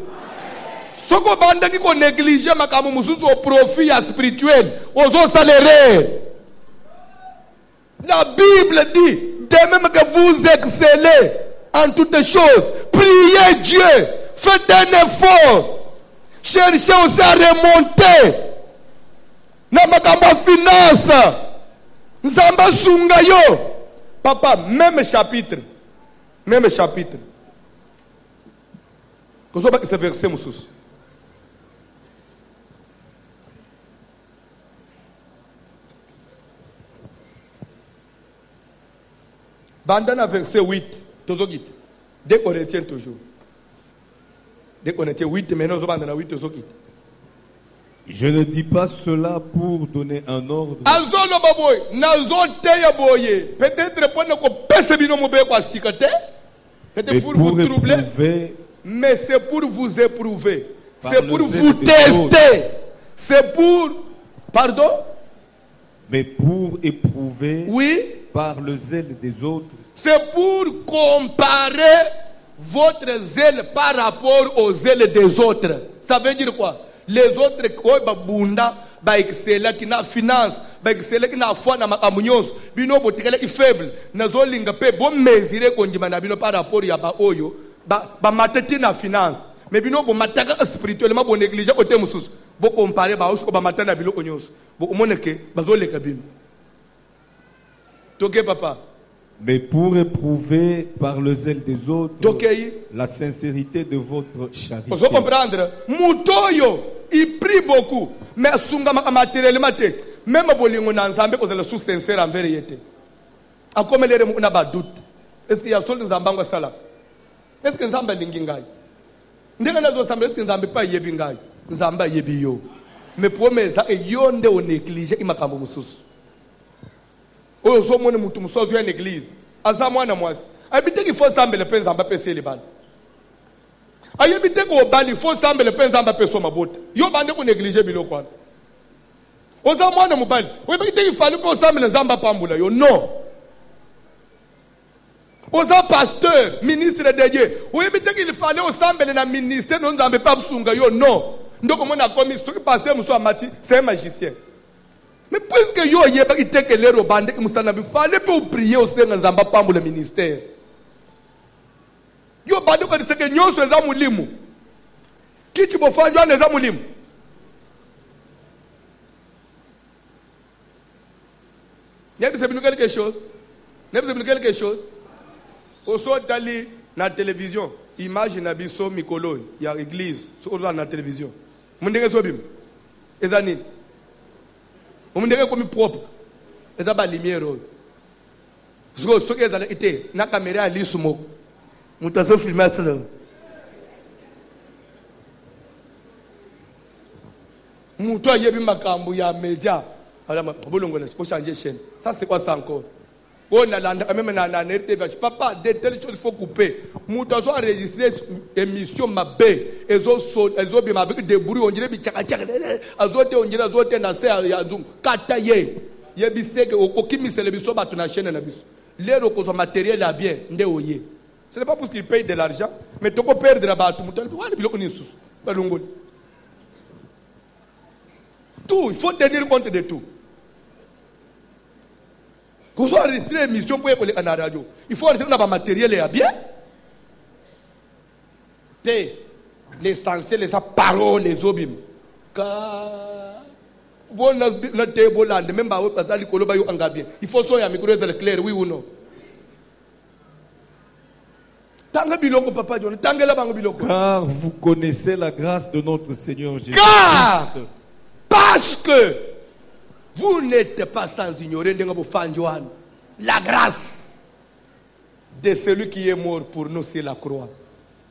soki obandaki konéglige makambo mosusu au profit ya spirituel ozosala erreur. La Bible dit de même que vous excellez en toutes choses, priez Dieu, faites un effort, cherchez aussi à remonter na makambo ya finance nzambe sunga yo papa. Même chapitre kozoba ce verset mosusu bandana verset 8 tozokite 2 Corinthiens toujours 2 Corinthiens 8 maintenant ozobandana 8 tozokite. Je ne dis pas cela pour donner un ordre. Azoloba boy nazoteya boye peut-être pour ne kopesa bino mobe kwa sikate peut-être pour vous troubler éprouver, mais c'est pour vous éprouver, c'est pour vous tester, c'est pour pardon mais pour éprouver oui par le zèle des autres. C'est pour comparer votre zèle par rapport au zèle des autres. Ça veut dire quoi? Les autres qui babunda ba excella qui na finance ba excella qui na foi na makambo nyonso bino botikala ki faible nazolinga pe bo mesurer kondima na bino par rapport ya ba oyo ba matati na finance mais bino bo mataka spirituellement bo négliger côté mususu bo comparer ba osko ba matana biloko nyonso bo omoneke bazoleka bino toke papa. Mais pour éprouver par le zèle des autres okay, la sincérité de votre charité. Vous comprendre? Mutoyo, il prie beaucoup, mais sunga matériellement te. Même bolingo na nzambe ko zala sous sincère envers yete. Akome lere mu na ba doute. Est-ce qu'il y a sol nzambango sala? Est-ce que nzamba lingi ngai? Ndenge nazo samba est-ce que nzambe pa yebi ngai? Nzamba yebi yo. Mais promesa e yonde o négliger imakambo mususu. Oyo zo mone mutu muso vient l'église aza mwana mwasi abite ki faut sambele pe nzamba pese le bana ayebite ko bali faut sambele pe nzamba pese mabota yo bande ko négliger biloko wana oza mwana mobali oyebite ki fali ko sambele nzamba pambula yo non oza pasteur ministre de Dieu oyebite ki fali o sambele na ministère no nzambe pa busunga yo non ndoko mona komi soki pasteur muso amati c'est un magicien. Mais puisque yo yeba ki teke lero bande ki musana bi fallait pas prier au senga nzamba pambo le ministère. Yo bande ko diseke nyonso eza mulimu. Kichi bofanjwa eza mulimu. quelque chose. Quelque chose. Au sort d'aller dans la télévision, image na biso mikolo, il y a église, sur la télévision. Mon dégât sobim. Ezanine. Mon dégât comme propre. Eza ba lumière. Ce que ezala été na caméra ali sumo. Mutazo filmer ça. Muto yebi makambo ya média. Alors bolongo na faut changer chaîne. Ça c'est quoi ça encore? On a même na RTV. Papa, de telles choses il faut couper. Mutazo enregistrer émission mabé. Ezo bi avec des bruits on dirait bi tchaka tchaka. Azote on dirait azote na se ya nzungu. Kataye. Yebi seke okimisele biso ba na chaîne na biso. L'air au matériel à bien, ce n'est pas parce qu'il paye de l'argent, mais tu peux perdre la batte. Tout, il faut tenir compte de tout. Quand on enregistre une émission pour aller à la radio, il faut enregistrer le matériel à bien. L'essentiel, les paroles, les obim. Il faut soigner un micro clair, oui ou non? Car vous connaissez la grâce de notre Seigneur Jésus. Car, parce que vous n'êtes pas sans ignorer la grâce de celui qui est mort pour nous sur la croix.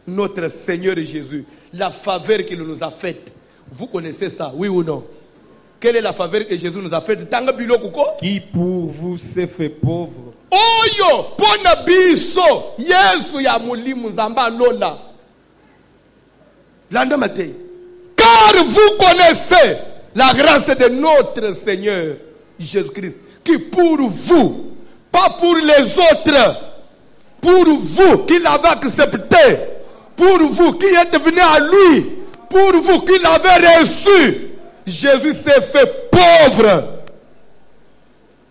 Notre Seigneur Jésus, la faveur qu'il nous a faite. Vous connaissez ça, oui ou non? Quelle est la faveur que Jésus nous a faite? Qui pour vous s'est fait pauvre. Oyo, pona biso, Yesu ya mulimu zamba lola. Landa Matei. Car vous connaissez la grâce de notre Seigneur Jésus-Christ, qui pour vous, pas pour les autres, pour vous qui l'avez accepté, pour vous qui êtes venus à lui, pour vous qui l'avez reçu, Jésus s'est fait pauvre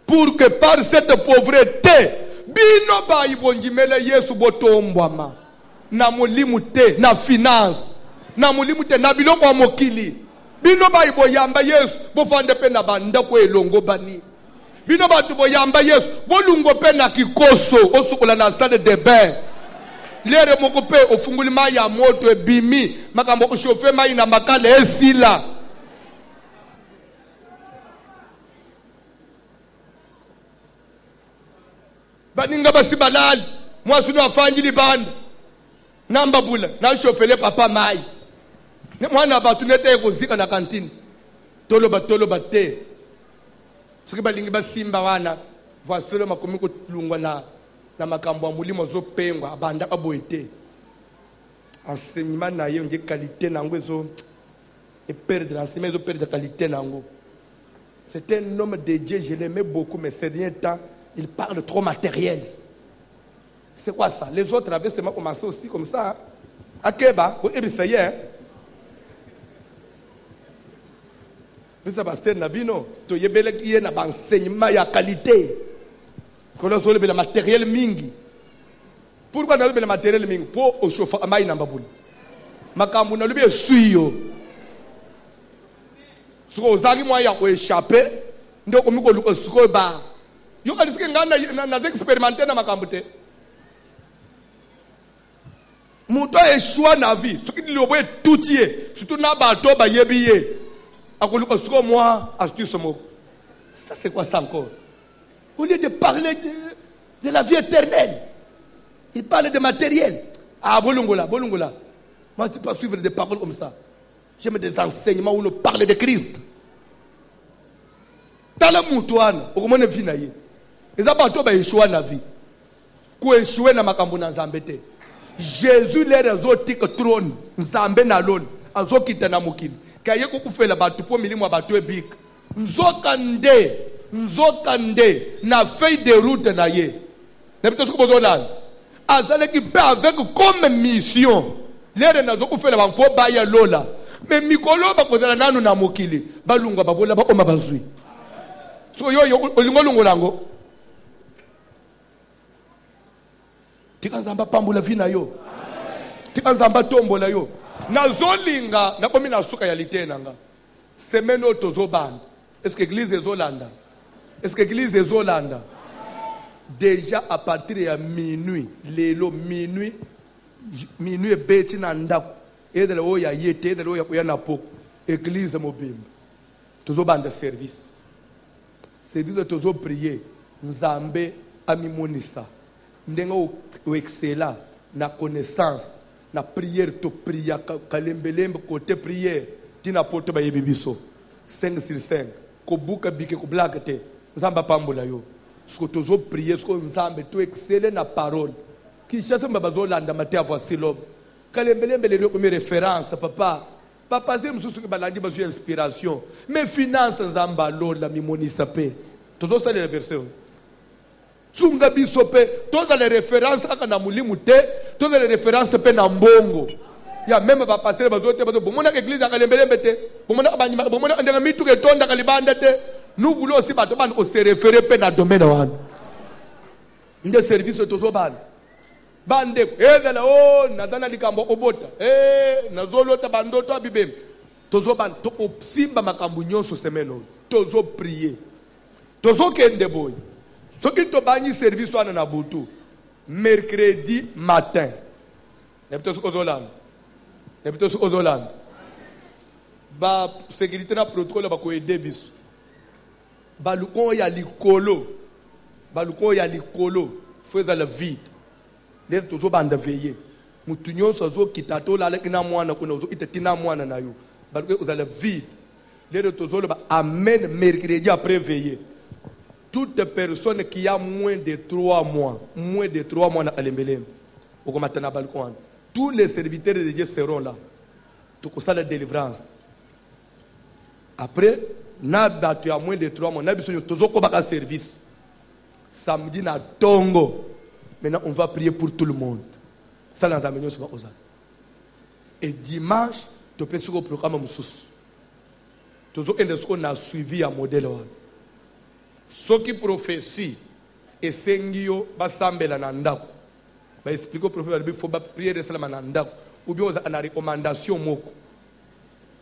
pour que par cette pauvreté bino ba ibongimele Yesu botombwama na mulimu te na finance na mulimu te na biloko ya mokili bino ba iboyamba Yesu bofande pe na banda ko elongo bani bino ba tuboyamba Yesu bolungo pe na kikoso osukola na salle de bain lere moko pe ofunguli mai ya moto ebimi makambo oshofe mai na makale esila. Baninga basi balali mwasi no afangili banda namba bula na shofele papa mai mwana batu nete kozika na kantine tolo te siki balingi basimba wana voiselo makomi ko lungwa na makambo ya mulimo zo pengwa abanda aboete enseignement na ye nge qualité nango ezo et perdre l'enseignement ezo perdre qualité nango. C'est un homme de Dieu, je l'aimais beaucoup, mais ces derniers temps il parle trop matériel. C'est quoi ça? Les autres avaient seulement commencé aussi comme ça. Akeba, ou Ebisaye. Bisa pasteur Nabino, to yebele kiye na enseignement ya qualité. Kola zole bela matériel mingi. Pourquoi na bela matériel mingi? Pour au chauffeur mai na mbabuli. Makambu na lube suyo. Suko zagi mwa ya ko échapper, ndo ko miko luko suko ba. Yo alisike ngana na expérimenter na makambute. Muto échoua na vie, ce qui lui oboye toutier, surtout na bato ba yebiye. Akoluko suko moi astuce moko. Ça c'est quoi ça encore? Au lieu de parler de la vie éternelle, il parle de matériel. Ah bolungola. Moi je ne peux pas suivre des paroles comme ça. J'aime des enseignements où on parle de Christ. Tala mutuana, okomone vie na ye. Eza bato ba échouer na vie. Ko échouer na makambo na Nzambe te. Jésus les azotika trône, Nzambe na lone, azokita na mokili. Kaye ko kufela bato po milimo ya bato ebika. Nzokande na feuille de route na ye. Na bito soko bozolala. Azaleki pe avec comme mission. Lere na zokufela bampo baya lola. Mais mikolo bakozala nanu na mokili. Balunga babola ba oma bazui. So yo olingolungo lango. Tika Nzamba pambula vina yo. Tika Nzamba tombola yo. Nazolinga nakomi na suka ya litena nga. Semeno tozo band. Est-ce que l'église ezolanda? Est-ce que l'église est Zolanda? Déjà à partir de minuit, minuit et bêti nandako. Et de là ya yete, de là ya napoko. Église mobimba. Toujours bande service. Service de toujours prier. Nzambe amimonisa. Ndenga o excella na connaissance, na prière to priya kalembelembe côté prière. Tina poto ba yebibiso. 5 sur 5. Ko buka bike ko blakete. Nzamba pambola yo. Ce que toujours prier, ce que nzambe to excelle na parole. Qui chasse mbabazo landa maté voici l'homme. Kalembelembe les comme référence papa. Papa c'est mususu que balandi bazu inspiration. Mais finance nzamba lola mimonisa pe. Toujours ça les versets. Sunga bisope, toutes les références à na mulimu te, toutes les références pe na mbongo. Ya même va passer bazo te bazo bomona église à kalembelembe te. Bomona banima bomona ndanga mitu ke tonda kalibanda te. Nous voulons aussi bato ban o se référer pe na domaine wan. Nde service tozo ban. Bande ezela o nazana likambo obota. Nazolota bandoto abibem. Tozo ban to simba makambu nyonso semeno. Tozo prier. Tozo kende boy. Ce qui te bani service wana na butu. Mercredi matin. Nebito Ozoland. Nebito Ozoland. Ba sécurité na protocole ba ko aider biso. Balukon ya likolo. Balukon ya likolo. Faisait le vide. Les toujours bande veiller. Mutunyo sozo kitato la lekina mwana kuna uzo itetina mwana na yo. Balukon uza le vide. Les toujours ba amen mercredi après veiller. Toute personne qui a moins de 3 mois na alembelem. Okomatana balukon. Tous les serviteurs de Dieu seront là. Tout ça la délivrance. Après na batu à moins de 3 mois, na biso tozoko baka service. Samedi na tongo. Maintenant on va prier pour tout le monde. Ça dans amenyo sur oza. Et dimanche, tu peux sur le programme mususu. Tozo endesko na suivi à modèle wana. Soki prophétie et sengio basambela na ndako. Ba explique au prophète il faut ba prier de cela na ndako. Ou bien oza na recommandation moko.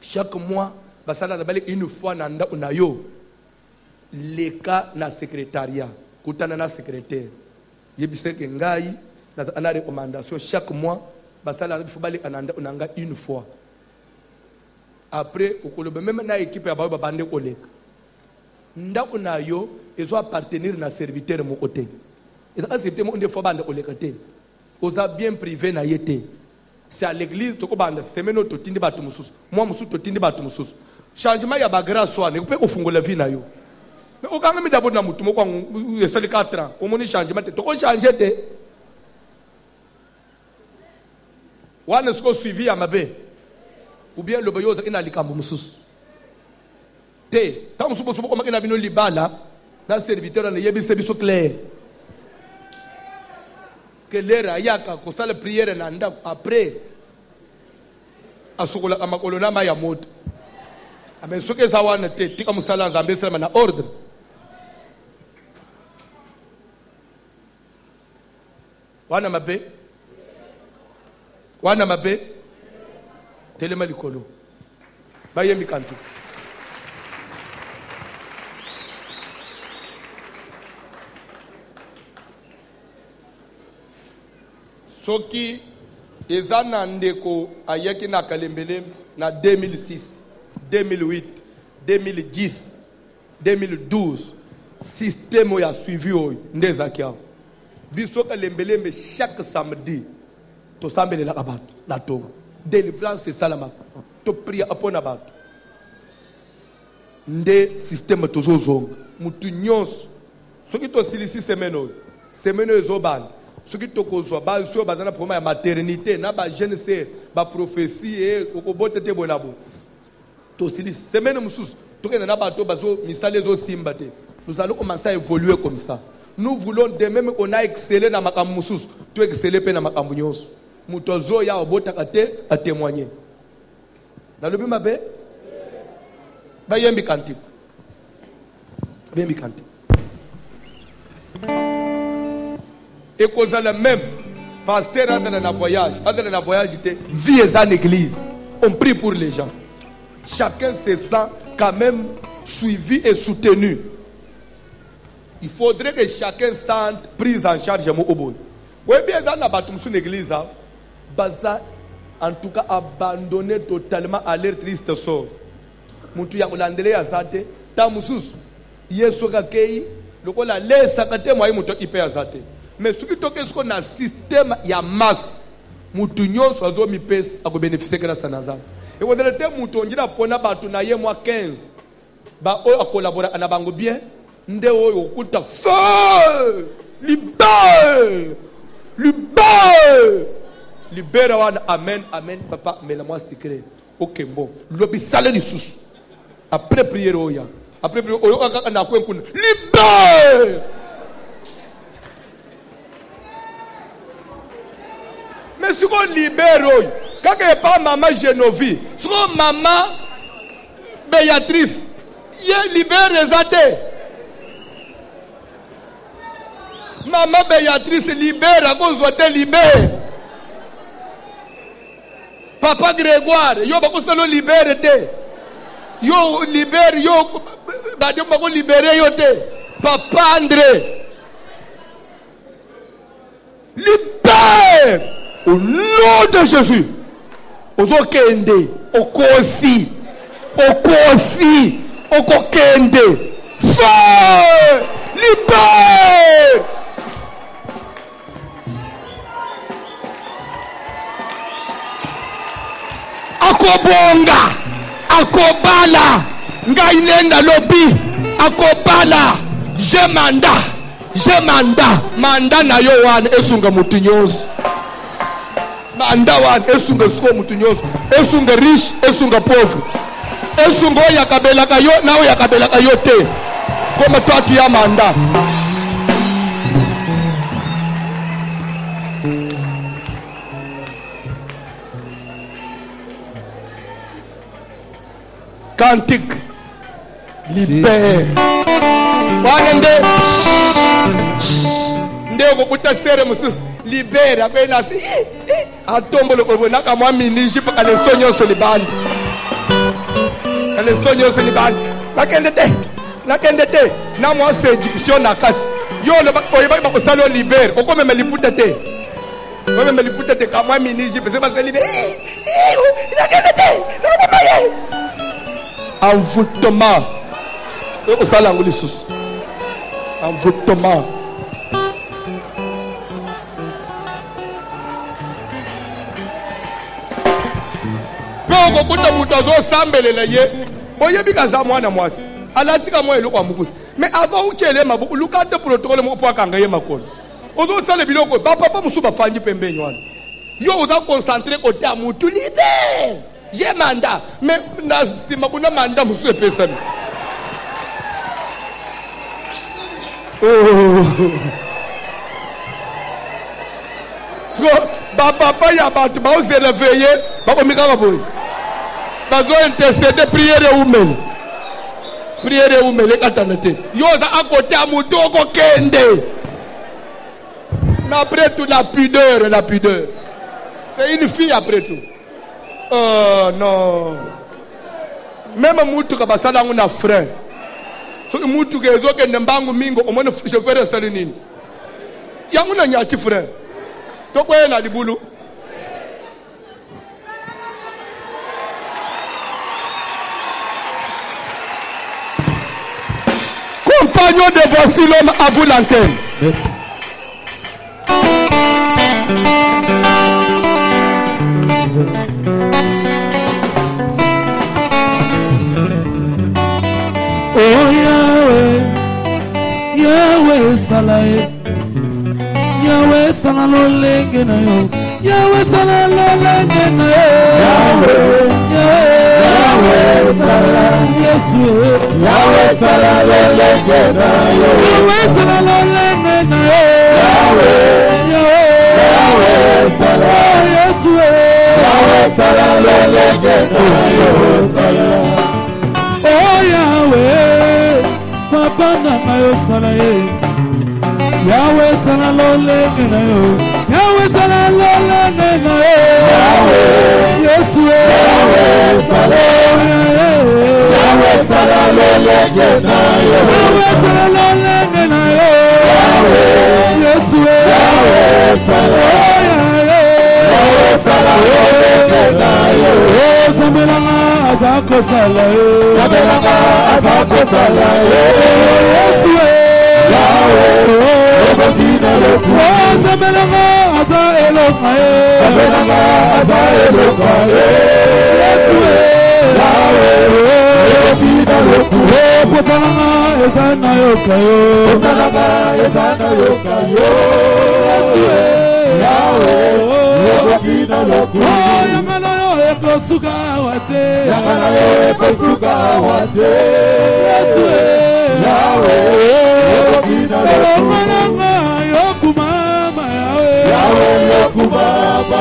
Chaque mois basala na une fois na ndako na yo les cas na secrétariat kutana na secrétaire yebise ke ngai na recommandation chaque mois basala il faut bali ananda onanga une fois après okoloba même na équipe ya ba bande koleka ndako na yo ezo appartenir na serviteur mo côté et ça c'est une fois bande koleka te oza bien privé na yete c'est à l'église to ko bande semaine to tindi batu mususu moi mususu to tindi batu mususu changement ya ba grâce wana ko pe ofungola vie na yo mais o kanga mi d'abord na mutu mo kwa esali 4 ans o moni changement te to ko changer te wana sko suivi ya mabe ou bien le boyoza ina likambo mususu te ta mususu boso ko makina bino libala na serviteur na yebise biso clair que l'era yaka ko sala prière na ndako après asukola amakolo na maya moto amen soke za wana te tika musala nzambe sala na ordre wana mabe telema likolo bayembi kantu soki ezana ndeko ayaki na kalembele na 2006 2008 2010 2012 système ya suivi oyo ndezaki awo biso kalembelembe chaque samedi to sambelela bato na tongo délivrance salama to prier apona bato nde système tozozonga mutu nyonso soki tosilisi semaine oyo ezobanda soki tokozwa baso bazana problème ya maternité na ba jeune sœur ba prophétie et okobota te bonabo tosilisi semaine mususu tokenda na bato bazo misala ezosimba te nous allons commencer à évoluer comme ça. Nous voulons de même qu'on a excellé dans makambu mususu, tu exceller pe na makambu nyonso. Mutozo ya obotaka te a témoigner. Na lobi mabe? Ba yembi kanti. Yembi kanti. Et cause la même pasteur a dans la voyage te vie en église. On prie pour les gens. Chacun se sent quand même suivi et soutenu. Il faudrait que chacun sente prise en charge mon oboy. Oui, bien dans la bâtiment sur l'église, baza en tout cas abandonné totalement à leur triste sort. Mutu ya kulandele ya zate, ta mususu. Yesu kakei, loko la lesa kate mwa mutu ipe ya zate. Mais ce qui toke ce na système ya masse, mutu nyonso azo mi pesa ako bénéficier grâce à Nazar. Et on dirait que mutu onjira pona batu na ye mwa 15. Ba oyo a collaborer na bango bien. Nde oyo okuta feu libère libère wana amen amen papa mais la moi secret ok bon lobi sale ni sous après prière oya après prière oyo kaka na ko nkuna libère mais si on libère oyo kaka pas maman Genovi si on maman Béatrice ye libère les athées. Maman Béatrice libère, à cause de libère. Papa Grégoire, yo bako solo libère te. Yo libère, yo bako libérer yo te. Papa André. Libère au nom de Jésus. Ozo kende, okosi, okokende. Feu! Libère! Akobonga, akobala, ngainenda lobi, akobala, je manda na yo wan esunga mutu nyonso. Manda wan esunga sko mutu nyonso, esunga riche, esunga pauvre. Esunga yakabela kayo, na yakabela kayo te. Comme toi tu as mandat. Cantique libère. Wanende ndeko kutasere musus libère akwena si atombolo kobona kama miniji pa kale sonyo solibandi. Kale sonyo solibandi. Nakende te na moi séduction na kati yo le oyeba ba ko salo libère oko meme liputa te o meme liputa te kama miniji pese ba libère nakende te na ba maye envoûtement o sala ngoli sus envoûtement poko kuta mutazo sambelela ye oyebi kaza mwana mwasi alatika moi eloko amukusi mais avant uchele mabuku lukate protocole mo po akanga ye makolo ozo sala biloko ba papa musu ba fanji pembenyo wana yo oza concentrer côté amutu libère j'ai mandat mais na sima kuna mandat musu epesa mi so ba papa ya batu ba se réveiller ba ko mikanga boy bazo intercéder prière ou prière ou mele katanate yoza à côté à mutoko kende mais après tout la pudeur c'est une fille après tout oh non même mutu ka basala nguna frère so mutu ke ezoke ndembangu mingo omone chauffeur sali nini yanguna nyachi frère to kwena libulu compagnon de voici l'homme à vous l'antenne. Merci. Oh Yahweh, Yahweh Salae, Yahweh Salalolenge na yo, Yahweh Salalolenge na yo, Yahweh Salalolenge Yesu, Yahweh Salalolenge na yo, Yahweh Salalolenge na yo, Yahweh Salalolenge Yesu, Yahweh Salalolenge na yo, oh Yahweh, Papa na yo Salae, Yahweh Salalolenge na yo, Yahweh Salalolenge na yo, Yesu, Yahweh Salalolenge, Yahweh Salalolenge na yo, Yahweh Salalolenge na yo, elonga ye Abenanga aza elonga ye Yesu Yawe Elokina loku posananga eza na yoka yo Posananga eza na yoka yo Yawe Elokina loku yangana yo ekosuka wate Yangana yo ekosuka wate Yesu Yawe Elokina loku elonga yokumama yawe Yawe yokumama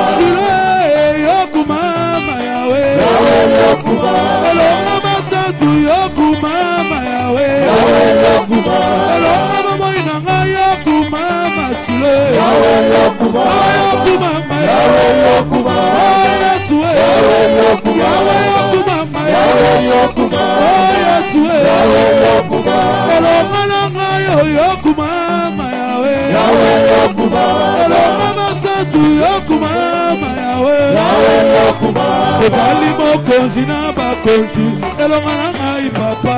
yokumama yawe Yawe yokumama elonga masatu yokumama yawe Yawe yokumama elonga mamoinanga yokumama sile Yawe yokumama yokumama Yawe yokumama Yesu Yawe yokumama Yawe yokumama Yesu Yawe yokumama elonga nanga yokumama yawe Yawe yokumama elonga masatu yokumama yawe Yawe yokumama ezali mokonzi na bakonzi elonga na ngai papa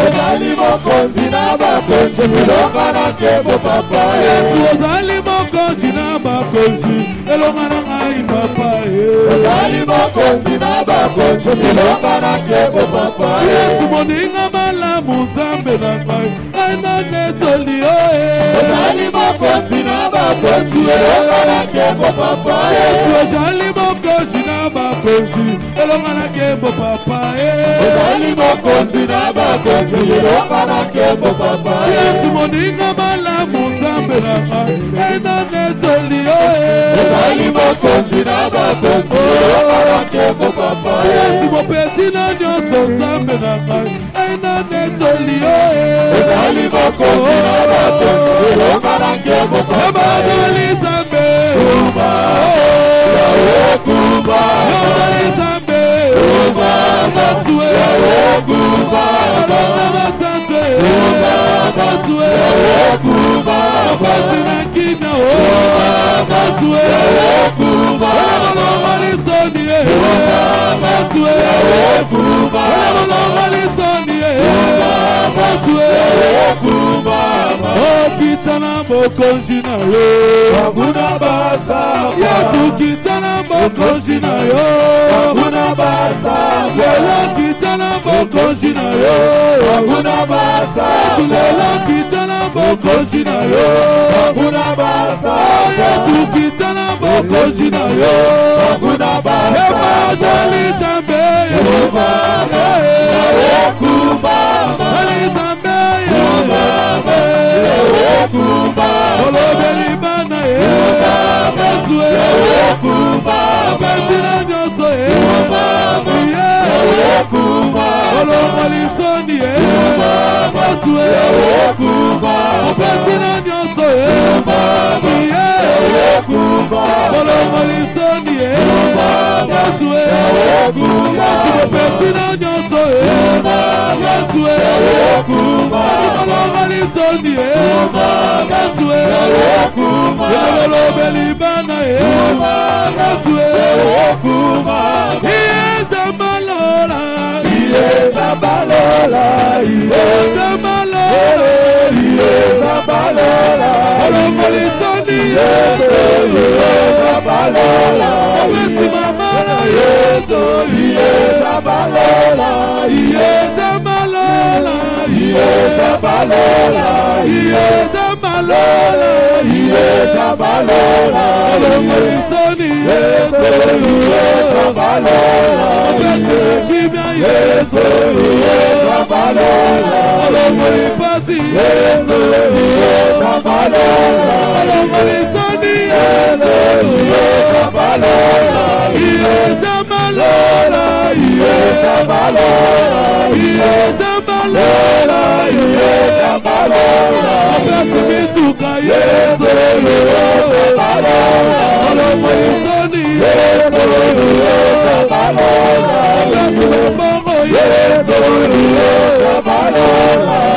Ozali mokonzi na bakonzi elonga na kebo papa Yesu ozali mokonzi na bakonzi elonga na ngai papa Ozali mokonzi na bakonzi elonga na kebo papa Yesu moninga malamu nzambe na ngai ngai na netoli Ozali mokonzi na bakonzi elonga na kebo papa Yesu ozali mokonzi na bakonzi elonga na kebo papa Ozali mokonzi na bakonzi elonga na kebo papa Yesu moninga malamu nzambe na ngai ngai na netoli Ozali mokonzi na bakonzi elonga na kebo papa Yesu mopesi na nyonso nzambe na ngai ngai na netoli Ozali mokonzi na bakonzi elonga na kebo papa ebadoli nzambe Kumba Yawe kumba ebadoli nzambe Kumba Yawe kumba abana basante basue kumba mopesi na nkina basue kumba olongolongo lisoni basue kumba olongolongo lisoni basue kumba okita na bokonzi na yo Hakuna basa Yesu kita na bokonzi na yo Hakuna basa lelo kita na bokonzi na yo Hakuna basa lelo kita na bokonzi na yo Hakuna basa Yesu kita na bokonzi na yo Hakuna basa ebazali zambe Kumba Yawe kumba ali zambe Yawe kumba olobeli bana Yesu kumba abesi na nyonso Yawe kumba olongolisoni Yesu kumba abesi na nyonso Yawe kumba olongolisoni Yesu abesi na nyonso Yesu olongolisoni Yesu olobeli bana Yesu Iyezamalola Iyezabalola Iyezamalola Iyezabalola olongolisoni Iyezabalola obesimamana Yesu Iyezabalola Iyezamalola Iyezabalola Iyezamalola Iyezabalola olongolisoni Iyezabalola obesikimya Yesu Iyezabalola olongolipasi Iyezabalola olongolisoni Iyezabalola Iyezamalola Iyezabalola Iyezamalola Iyezabalola obesimituka Yesu olongolisoni obesimabongo Yesu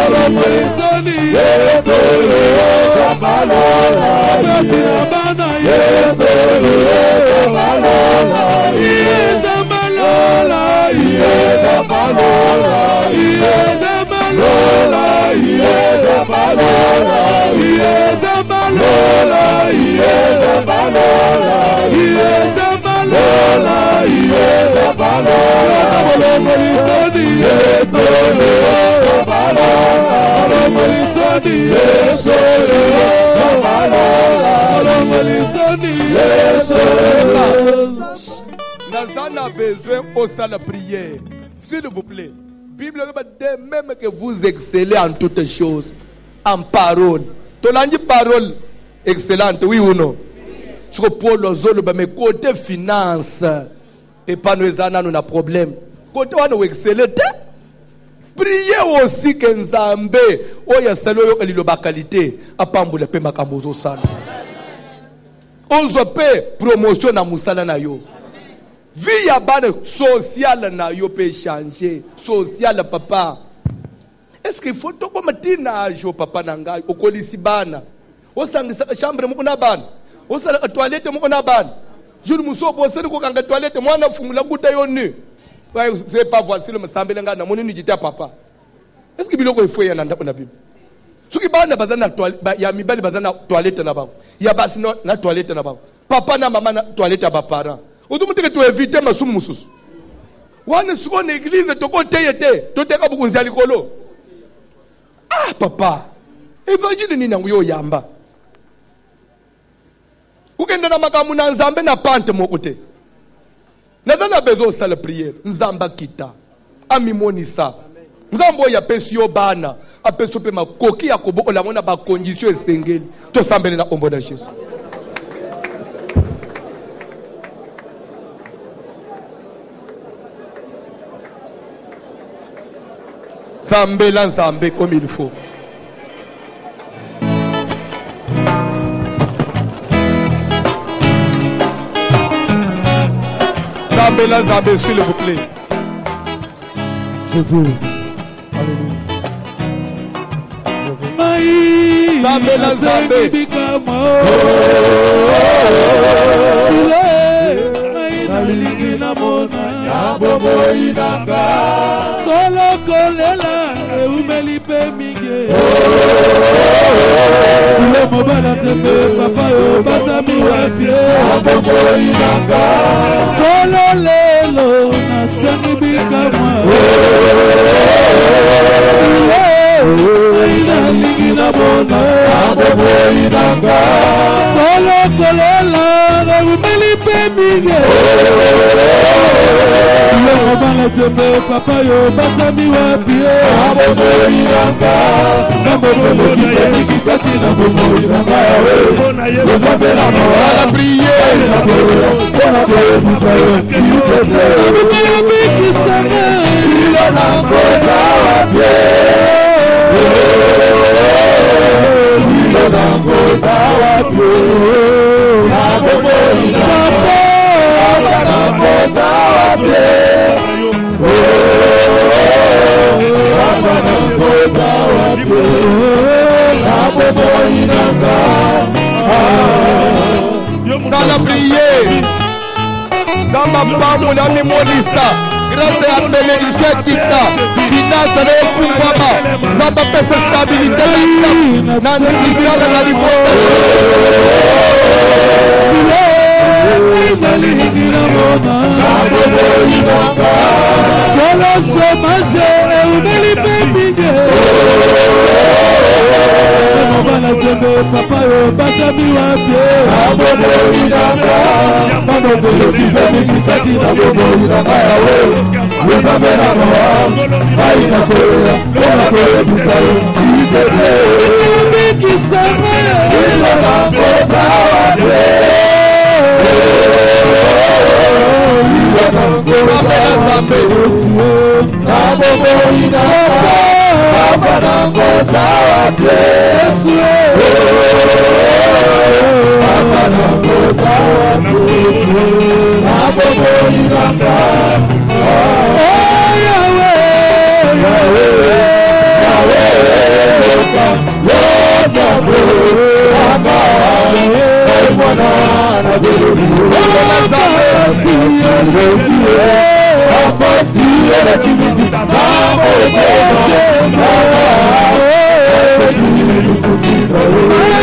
olongolisoni obesinabana Yesu Iyezamalola Iyezamalola Iyezamalola Iyezamalola Lola, yeah, Lola, yeah, Lola, yeah, Nazana a besoin au salle de prière. S'il vous plaît. Bible dit même que vous excellez en toutes choses, en parole. Tu as dit parole excellente, oui ou non? Sur Paul Ozolo, mais côté finance, et pas nous avons un problème. Côté où nous excellons, priez aussi que Nzambe, oya salo yo eliloba qualité, apambule pe makambozo sana. Ozo pe promotion na musala na yo. Vie ya bana social na yo pe changer, social papa. Est-ce qu'il faut toko matina ajo papa nangai okolisi bana? Osangisa chambre moko na bana. Osala toilette moko na bana. Jour musobo osali ko kanga toilette mwana fumula kuta yo nu. C'est pas voici le msambele nga na monini jita papa. Est-ce que biloko ifo ya nanda na Bible? Soki bana bazana toilette ya mibali bazana toilette na bango. Ya basi na toilette na bango. Papa na mama na toilette ya ba parents. Otumuteke to éviter masumu mususu. Wana suko na église toko teyete, toteka bukunzi likolo. Ah papa. Évangile ni nangu yo yamba. Ukenda na makamu na Nzambe na pante mokote. Nadana bezo sala prière. Nzamba kita. Amimonisa. Nzambo ya pesi yo bana. Apeso pe makoki ya kobo olamona ba condition esengeli. To sambele na ombo na Jésus. Sambela Nzambe comme il faut. Sambela Nzambe s'il vous plaît. Jésus. Alléluia. Sambela Nzambe. Solo kolela eumeli pe mige. Le mobala tepe papa yo batami wasi. Solo lelo na sangi bikamwa. Aina ligina bona. Solo kolela eumeli pe mige. Le mobala tepe papa yo batami wapi. À la Sala prière. Zamba pamu na mimonisa. Grâce à bénédiction kita. Finance na fungwama. Zamba pesa stabilité na nisala na libota. Papa yo batami wapi.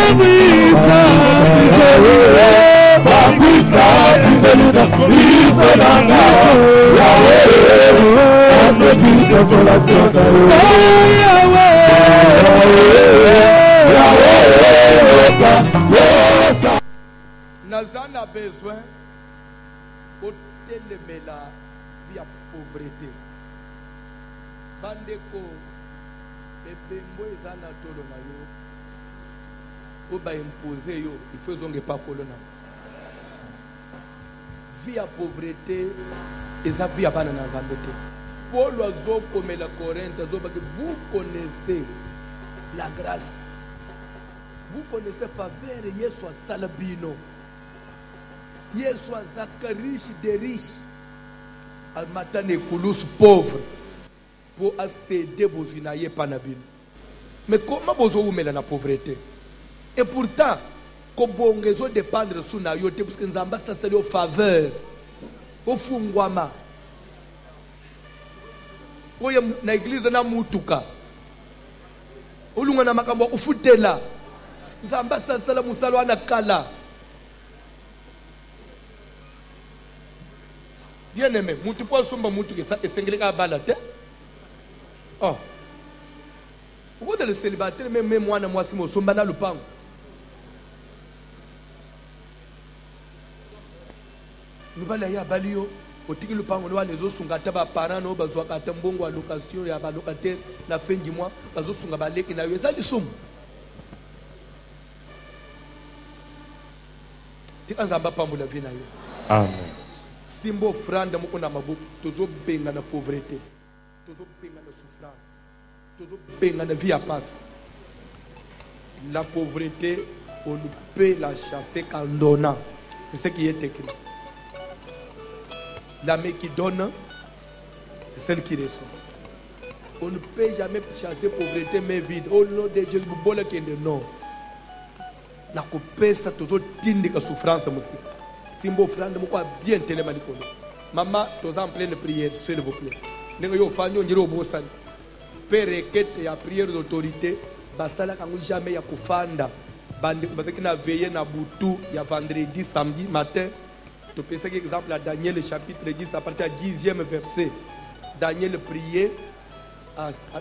Every salvation na yo. Naza na besoin otelemela via pauvreté. Bandeko ebembo eza na tolo na yo oba imposer yo il faut zonge pa kolona. Via pauvreté eza via bana na Nzambe te. Paul azo komela Corinthe azo ba que vous connaissez la grâce. Vous connaissez faveur Yesu asala bino. Yesu azaka riche des riches. Almatane kulus pauvre pour accéder bozinaye panabino. Mais comment bozo umela na pauvreté? Et pourtant, kobongezo dépendre sous na yote parce que nzamba sasali au faveur. Au fungwama. Oya na église na mutuka. Olunga na makambo ufutela. Nzamba sasala musalo ana kala. Bien aimé, mutu po somba mutu ke sa esengeleka bala te. Oh. Pourquoi le célibataire même moi na moi si mo somba na lupango. Nubala ya balio otiki lupango no les osunga ta ba parents no bazwa ka tambongo a location ya ba locataire na fin du mois bazo sunga baleki na yo eza lisumu. Ti anzamba pambula vie na yo. Amen. Simbo franda moko na mabuku tozo benga na pauvreté. Tozo benga na souffrance. Tozo benga na vie à passe. La pauvreté, on ne peut la chasser qu'en donnant. C'est ce qui est écrit. La main qui donne, c'est celle qui reçoit. On ne peut jamais chasser pauvreté mais vide. Oh non, de Dieu, non. Na kopesa tozo tindika souffrance musi. Simbo franda moko bien telema likolo. Maman, toza en pleine prière, s'il vous plaît. Nengo yo fanyo njiro obosani. Père requête ya prière d'autorité, basala kango jamais ya kufanda. Bande bazaki na veiller na butu ya vendredi, samedi matin. Tu peux prendre exemple à Daniel chapitre 10 à partir du 10e verset. Daniel priait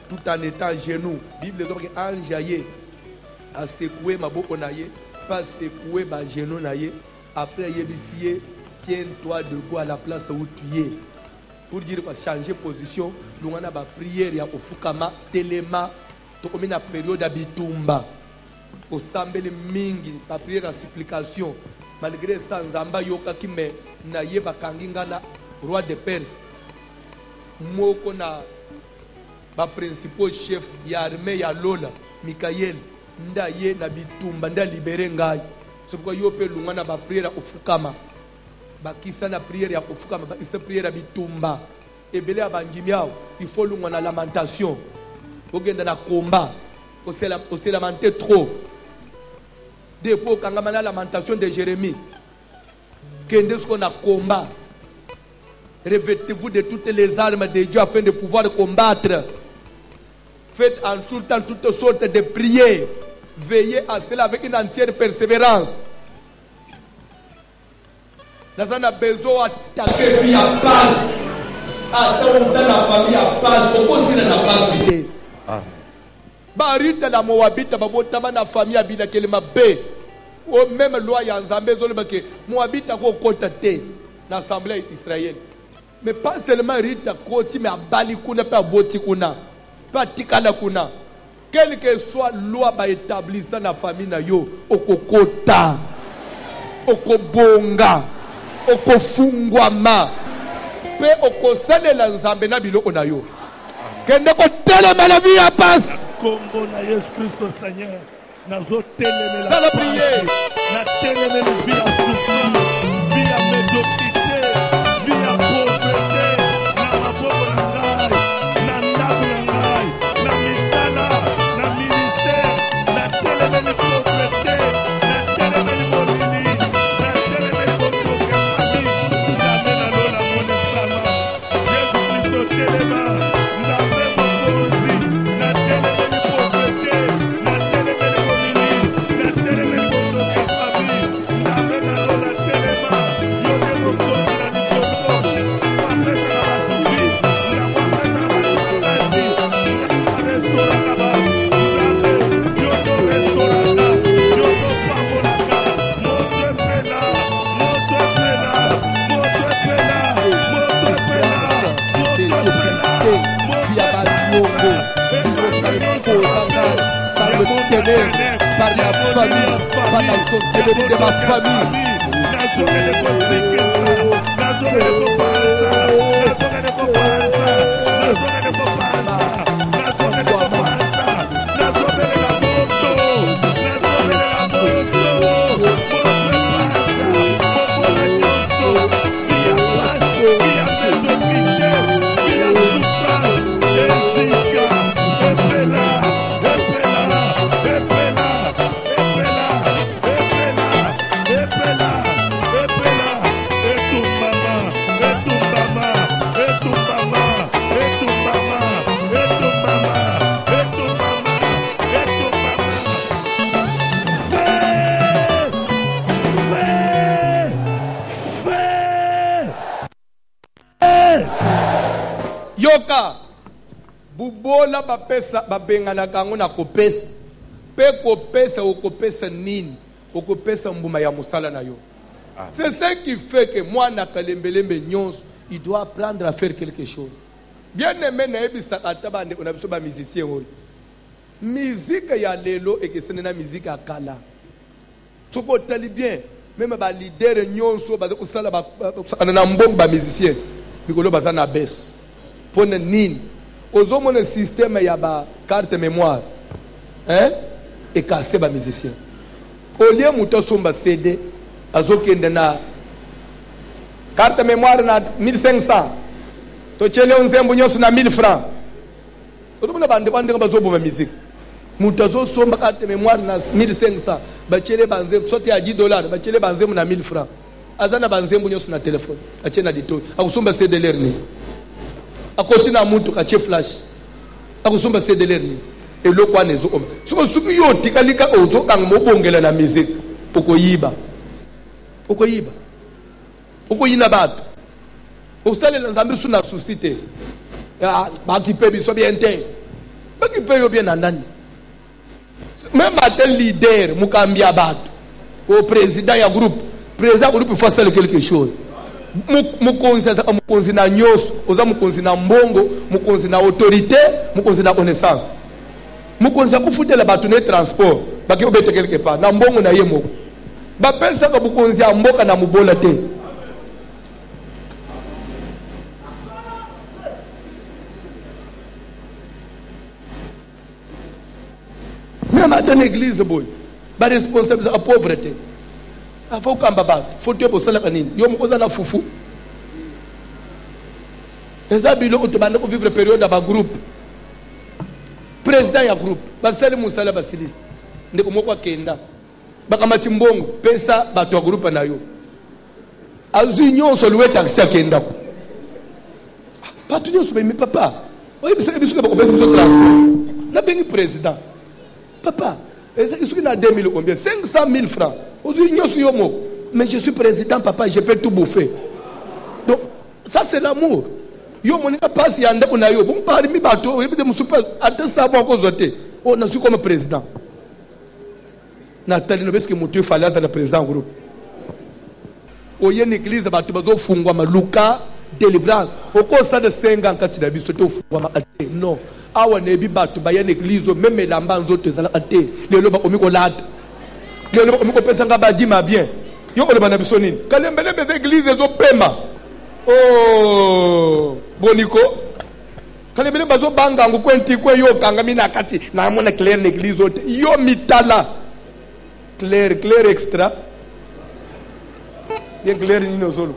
tout en étant à genoux. Bible dit que ange a secoué ma boko naye, pas secoué ma genou naye. Après yebisiye, tiens-toi debout à la place où tu es. Pour dire quoi, changer position, nous on a ba prière ya ofukama telema, to comme na période abitumba. Au sambele mingi, ba prière à supplication. Malgré ça, Nzamba yoka kime na yeba kanginga na roi de Perse. Moko na ba principal chef ya armée ya Lola, Mikael, nda ye na bitumba, nda libéré ngai. C'est pourquoi yo pe lungana ba prière ofukama. Ba kisa na prière ya ofukama, ba kisa prière ya bitumba. Ebele abangimiao, il faut lungana lamentation. Ogenda na combat, on se lamenté trop. Depuis quand on a la lamentation de Jérémie, qu'est-ce qu'on a combat? Revêtez-vous de toutes les armes de Dieu afin de pouvoir combattre. Faites en tout temps toutes sortes de prières. Veillez à cela avec une entière persévérance. Nous avons besoin d'attaquer via passe. Attends dans la famille à passe. On peut la passe. Barita la Moabita babotama na famille abila kelema be. O même loi ya Nzambe zo lebake Moabita ko kota te na assemblée israélienne. Mais pas seulement Rita koti mais abali kuna pa boti kuna. Pas tikala kuna. Quelle que soit loi ba établissant na famille na yo okokota. Okobonga. Okofungwama. Pe okosalela Nzambe na biloko na yo. Kende ko telema la vie à passe. Combo na Yesu Christo Seigneur. Nazo telemela. Ça la prière. Na telemela via souffrance, via médiocrité, via pauvreté. Na maboko na ngai, na ndako na ngai, na misala, na ministère. Na telemela pauvreté, na telemela bonini, na telemela bonjoka famille. Nzambe na lola mone sama. Yesu Christo telema. Nzambe mokonzi. Na telemela pauvreté, na telemela bonini, na telemela bonjoka famille. Nzambe na lola telemela. ténèbres par ma famille, par la sorcellerie de ma famille. Yoka bubola bapesa babengana kango na kopesa pe kopesa okopesa nini okopesa mbuma ya musala na yo. C'est ce qui fait que moi na kalembelembe nyonso il doit apprendre à faire quelque chose. Bien aimé na ebisa ataba ndeko na biso ba musicien oyo. Musique ya lelo ekesene na musique akala. Soko tali bien même ba leader nyonso ba kusala ba na mbongo ba musicien bikolo baza na beso. Pone nini ozomona système ya ba carte mémoire et casser ba musicien au lieu muto somba CD azokende na carte mémoire na 1500 to chele onzembo nyoso na 1000 francs ozomona bande kwande bazoboma musique muto azosomba carte mémoire na 1500 ba chele banzembo sote ya $10 ba chele banzembo na 1000 francs azana banzembo nyoso na téléphone achena dito akusomba CD lerni akotina muntu kache flash akusomba CD lerni eloko anezo oma siko suku yo tikalika ozo kang mobongela na musique okoyiba okoyina bato osalela nzambe suna susite ya bakipe biso bien te bakipe yo bien nandani même atel leader mukambia bato au président ya groupe il faut faire quelque chose mukonzi na nyoso oza mukonzi na mbongo mukonzi na autorité mukonzi na connaissance mukonzi akufutela bato ne transport baki obete quelque part na mbongo na ye moko bapesa ka mukonzi ya mboka na mubola te même à l'église boy ba responsable de la pauvreté faut kamba bato faut te bosala kanini yo mokoza na fufu ezabilo utobanda ko vivre période ba groupe président ya groupe basali musala basilis ndeko moko akenda bakamati mbongo pesa bato ya groupe na yo azwi nyonso luwe taxi akenda ko bato nyonso ba mi papa oyi bisaka bisuka ba ko pesa so transport na bengi président papa ezaki suki na 2000 combien 500 000 francs aujourd'hui nyonso yo moko mais je suis président papa je peux tout bouffer donc ça c'est l'amour yo moninga passe ya ndeko na yo bon parmi mi bato yebite musupa ata sabo ko zote on a su comme président Nathalie no parce que mutu fallait être le président groupe oye l'église bato bazo fungwa maluka délivrance oko ça de 50 kati na biso to fungwa makate non awa nebi bato ba ya l'église même elamba nzoto ezala ate lelo ba komiko lata lelo ba komiko pesa nga badima bien yo ko le bana biso nini kalembele be église ezo pema oh boniko kalembele bazo banga ngukwenti kwe yo kanga mina kati na mona clair l'église ote yo mitala clair extra bien clair ni nozolo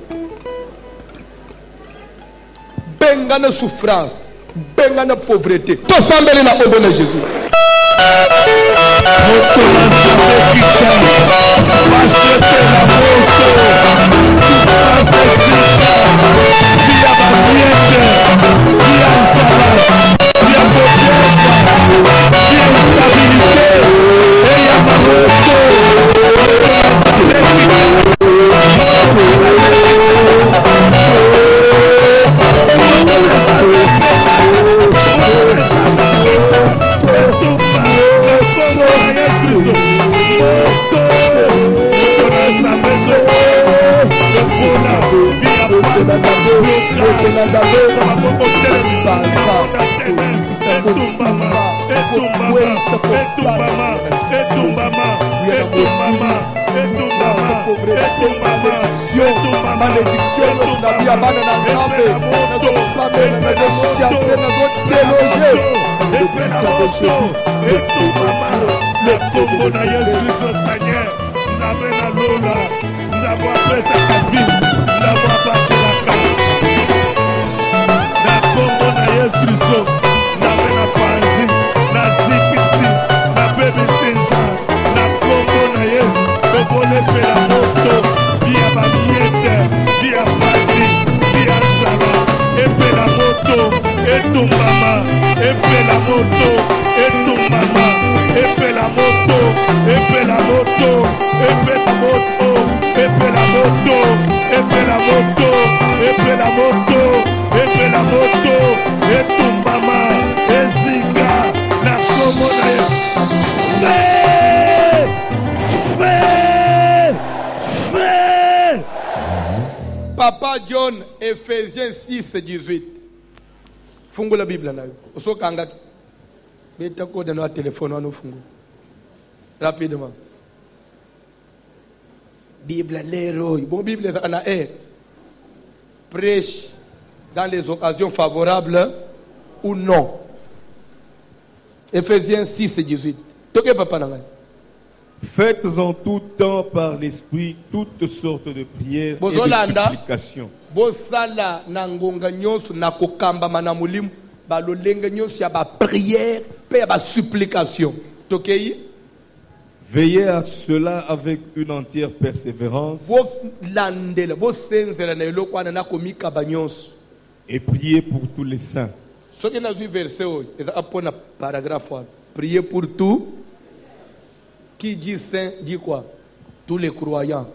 benga na souffrance benga na pauvreté to sambele na obo na Jésus Jesus. malédiction na bia bana na nzambe nazopamela nazochasse nazodeloge le puissant de Jésus le combo na Yesu Kristo Seigneur nzambe na lola nzambe apesaka vie nzambe abakelaka na combo na Yesu Kristo nzambe na panzi na zikisi na bebisinza na combo na Yesu tokolepela moto via bamiete via pasi via sala epela moto etumbama epela moto etumbama epela moto epela moto epela moto epela moto epela moto epela moto epela moto etumbama ezika na komo na Yesu. Papa John, Ephésiens 6:18. Fungu la Bible nayo. Usokanga. Beta code na téléphone wana fungu. Rapidement. Bible l'héros. Bon Bible ça na prêche dans les occasions favorables ou non. Ephésiens 6:18. Toke papa nanga. Faites en tout temps par l'Esprit toutes sortes de prières et de supplications. Bosala na ngonga nyonso na kokamba mana mulimu balolenga nyonso ya ba prière pe ba supplication. Tokei Veillez à cela avec une entière persévérance. Et priez pour tous les saints. Ce qui n'a vu verset, c'est un paragraphe. Priez pour tout. Qui dit saint dit quoi? Tous les croyants,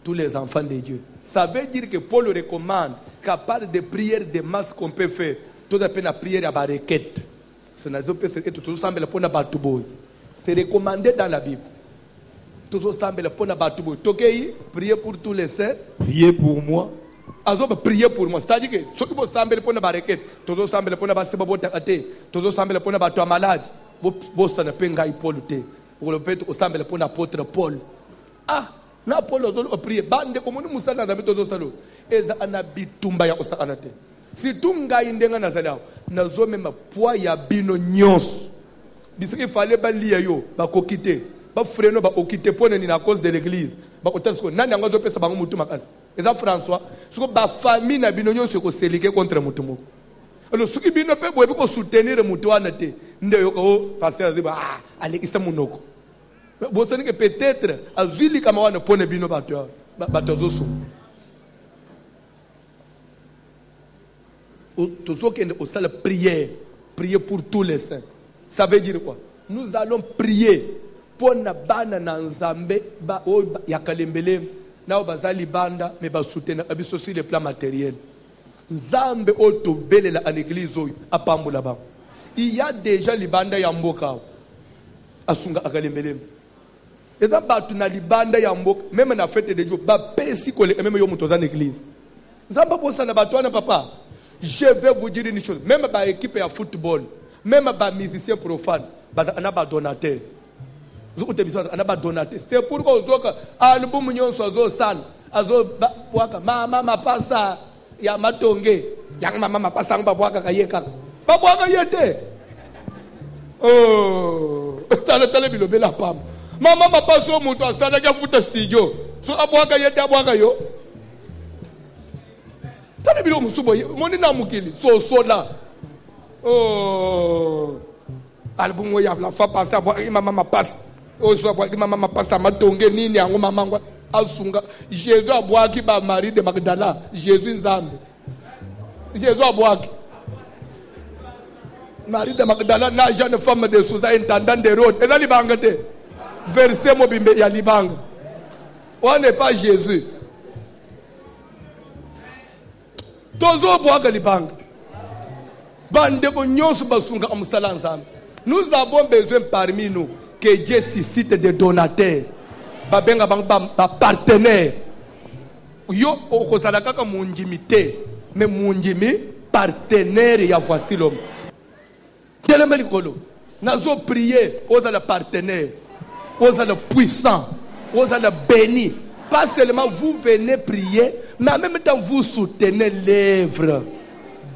tous les enfants de Dieu. Ça veut dire que Paul recommande qu'à part des prières de masse qu'on peut faire, tout à la prière à la requête. C'est recommandé dans la Bible. Priez pour tous les saints. Priez pour moi. Priez pour moi. C'est-à-dire que ceux qui semblent pour la requête, tous les semblent pour la requête, tous semblent pour la malade, vous ne pouvez pas Paul. Pour le fait, vous semblez pour l'apôtre Paul. Ah, na Paul a prié. Bande comme nous sommes dans la vie de nos salons. Et ça a bitumba ya osakanate. Si tunga indenga na salao, na zo même poids ya bino nyos. Bisiki fallait ba liya yo, ba kokite, ba freno ba okite pone ni na cause de l'église. Ba otelsko nani angozo pesa bango mutu makasi. Eza François, siko ba famille na bino nyos ko selike contre mutu moko. Alors ce qui bino pe boye ko soutenir mutu wana te. Nde yo ko passer aziba ah, alekisa munoko. Vous savez que peut-être à Zuli Kamawana pone bino batozoso. Au salle prière, prier pour tous les saints. Ça veut dire quoi? Nous allons prier pour na bana na nzambe ba o yakalembele na o bazali banda mais ba soutenir abiso sur le plan matériel. Nzambe o to belela en église oyo apambola ba. Il y a déjà libanda ya mboka asunga akalembele. Et dans la libanda yambo, même na fête de Dieu, même yo mutoza l'église. Zamba bossa na batwana papa. Je vais vous dire une chose, même ba équipe ya football, même ba musicien profane, ba na ba donateur. Zuko te biso na ba donateur. C'est pourquoi ozoka album nyonso zo sal, azo waka mama mapasa ya matonge, yang mama mapasa ngba bwaka kayeka. Ba bwaka yete. Oh, tala tala bilobe la pam. Maman m'a pas sur mon toit, ça n'a qu'à foutre studio. Sur la boîte, il y a des boîtes. T'as des bilans, mon inamukili, so là. Oh, album, il y a la fa passer à boire, maman passe. Oh, soit boire, maman passe à ma tongue, ni à maman, Asunga. Jésus a boire qui va Marie de Magdala. Jésus Nzambe. Jésus a boire. Marie de Magdala n'a jamais femme de sous intendant des routes. Et là, il va en gâter. Verset mobimbe ya libanga. On n'est pas Jésus. Tozo boaga libanga. Bande ko nyonso basunga amusala nzambe. Nous avons besoin parmi nous que Dieu suscite des donateurs. Babenga ba partenaires. Yo okozala kaka munjimité, mais munjimi partenaire ya voici l'homme. Telemeli kolo. Nazo prier aux le partenaire, aux le puissant, aux le béni. Pas seulement vous venez prier, mais en même temps vous soutenez l'œuvre.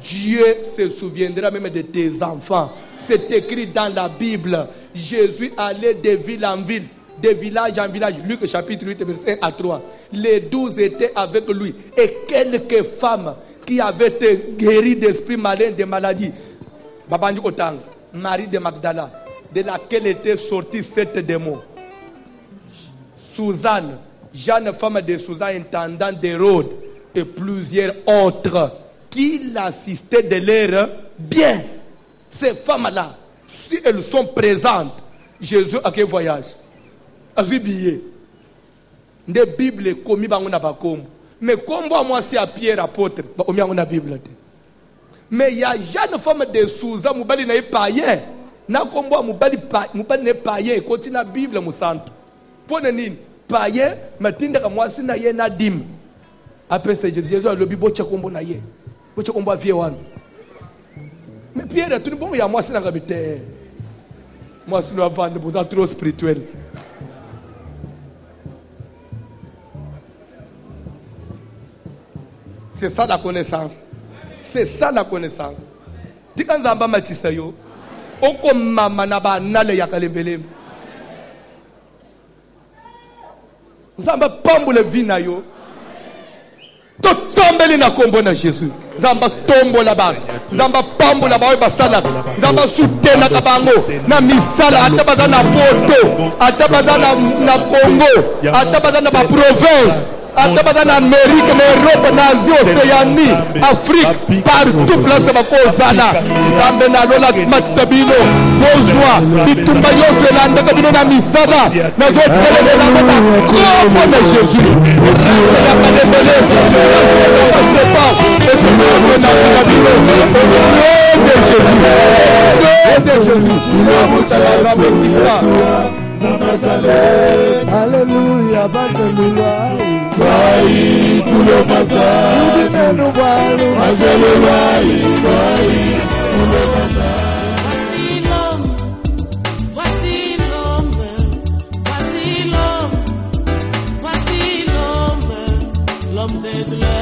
Dieu se souviendra même de tes enfants. C'est écrit dans la Bible. Jésus allait de ville en ville, de village en village. Luc chapitre 8, verset 1 à 3. Les 12 étaient avec lui. Et quelques femmes qui avaient été guéries d'esprit malin, de maladies. Babandi Otang, Marie de Magdala, de laquelle étaient sortis 7 démons. Suzanne, jeune femme de Suzanne, intendant d'Hérode, et plusieurs autres qui l'assistaient de leur bien. Ces femmes-là, si elles sont présentes, Jésus a quel voyage? A vu billet. Des Bibles commis dans la Bakom. Mais comme moi, c'est à Pierre apôtre, on a une Bible. Mais il y a jeune femme de Suzanne, Moubali n'est pas païen. Na kombo Moubali n'est pas païen, continue la Bible, mon santo. Pour ne païen, mais tinde comme moi, c'est na yé na dim. Après c'est Jésus, le bibo tchakombo na yé. Tchakombo vieux one. Mais Pierre, tout le monde, il y a moi, c'est dans le moi, c'est nous vendre, vous êtes trop spirituel. C'est ça la connaissance. C'est ça la connaissance. Dis quand Zamba Matisayo, Oko mama naba nale yakalembele. Zamba pambule vina yo. To tombeli na kombo na Jésus. Zamba tombo la ba. Zamba pambo la ba basala. Zamba soutena kabango na misala atabada na poto, atabada na Congo, atabada na ba province. Atabada na Amérique, na Europe, na Asie, Océanie, Afrique, partout place bakozala. Zamba na lola matsabino, bozwa, bitumba yose na ndaka bino na misala, na zotele na mona. Kombo na Jésus. La kalembele, la sepa, et c'est moi na bino. Nom de Jésus. Nom de Jésus. Alléluia, alléluia. Vai, tu le mazal. Voici l'homme, voici l'homme, voici l'homme, voici l'homme, l'homme des douleurs.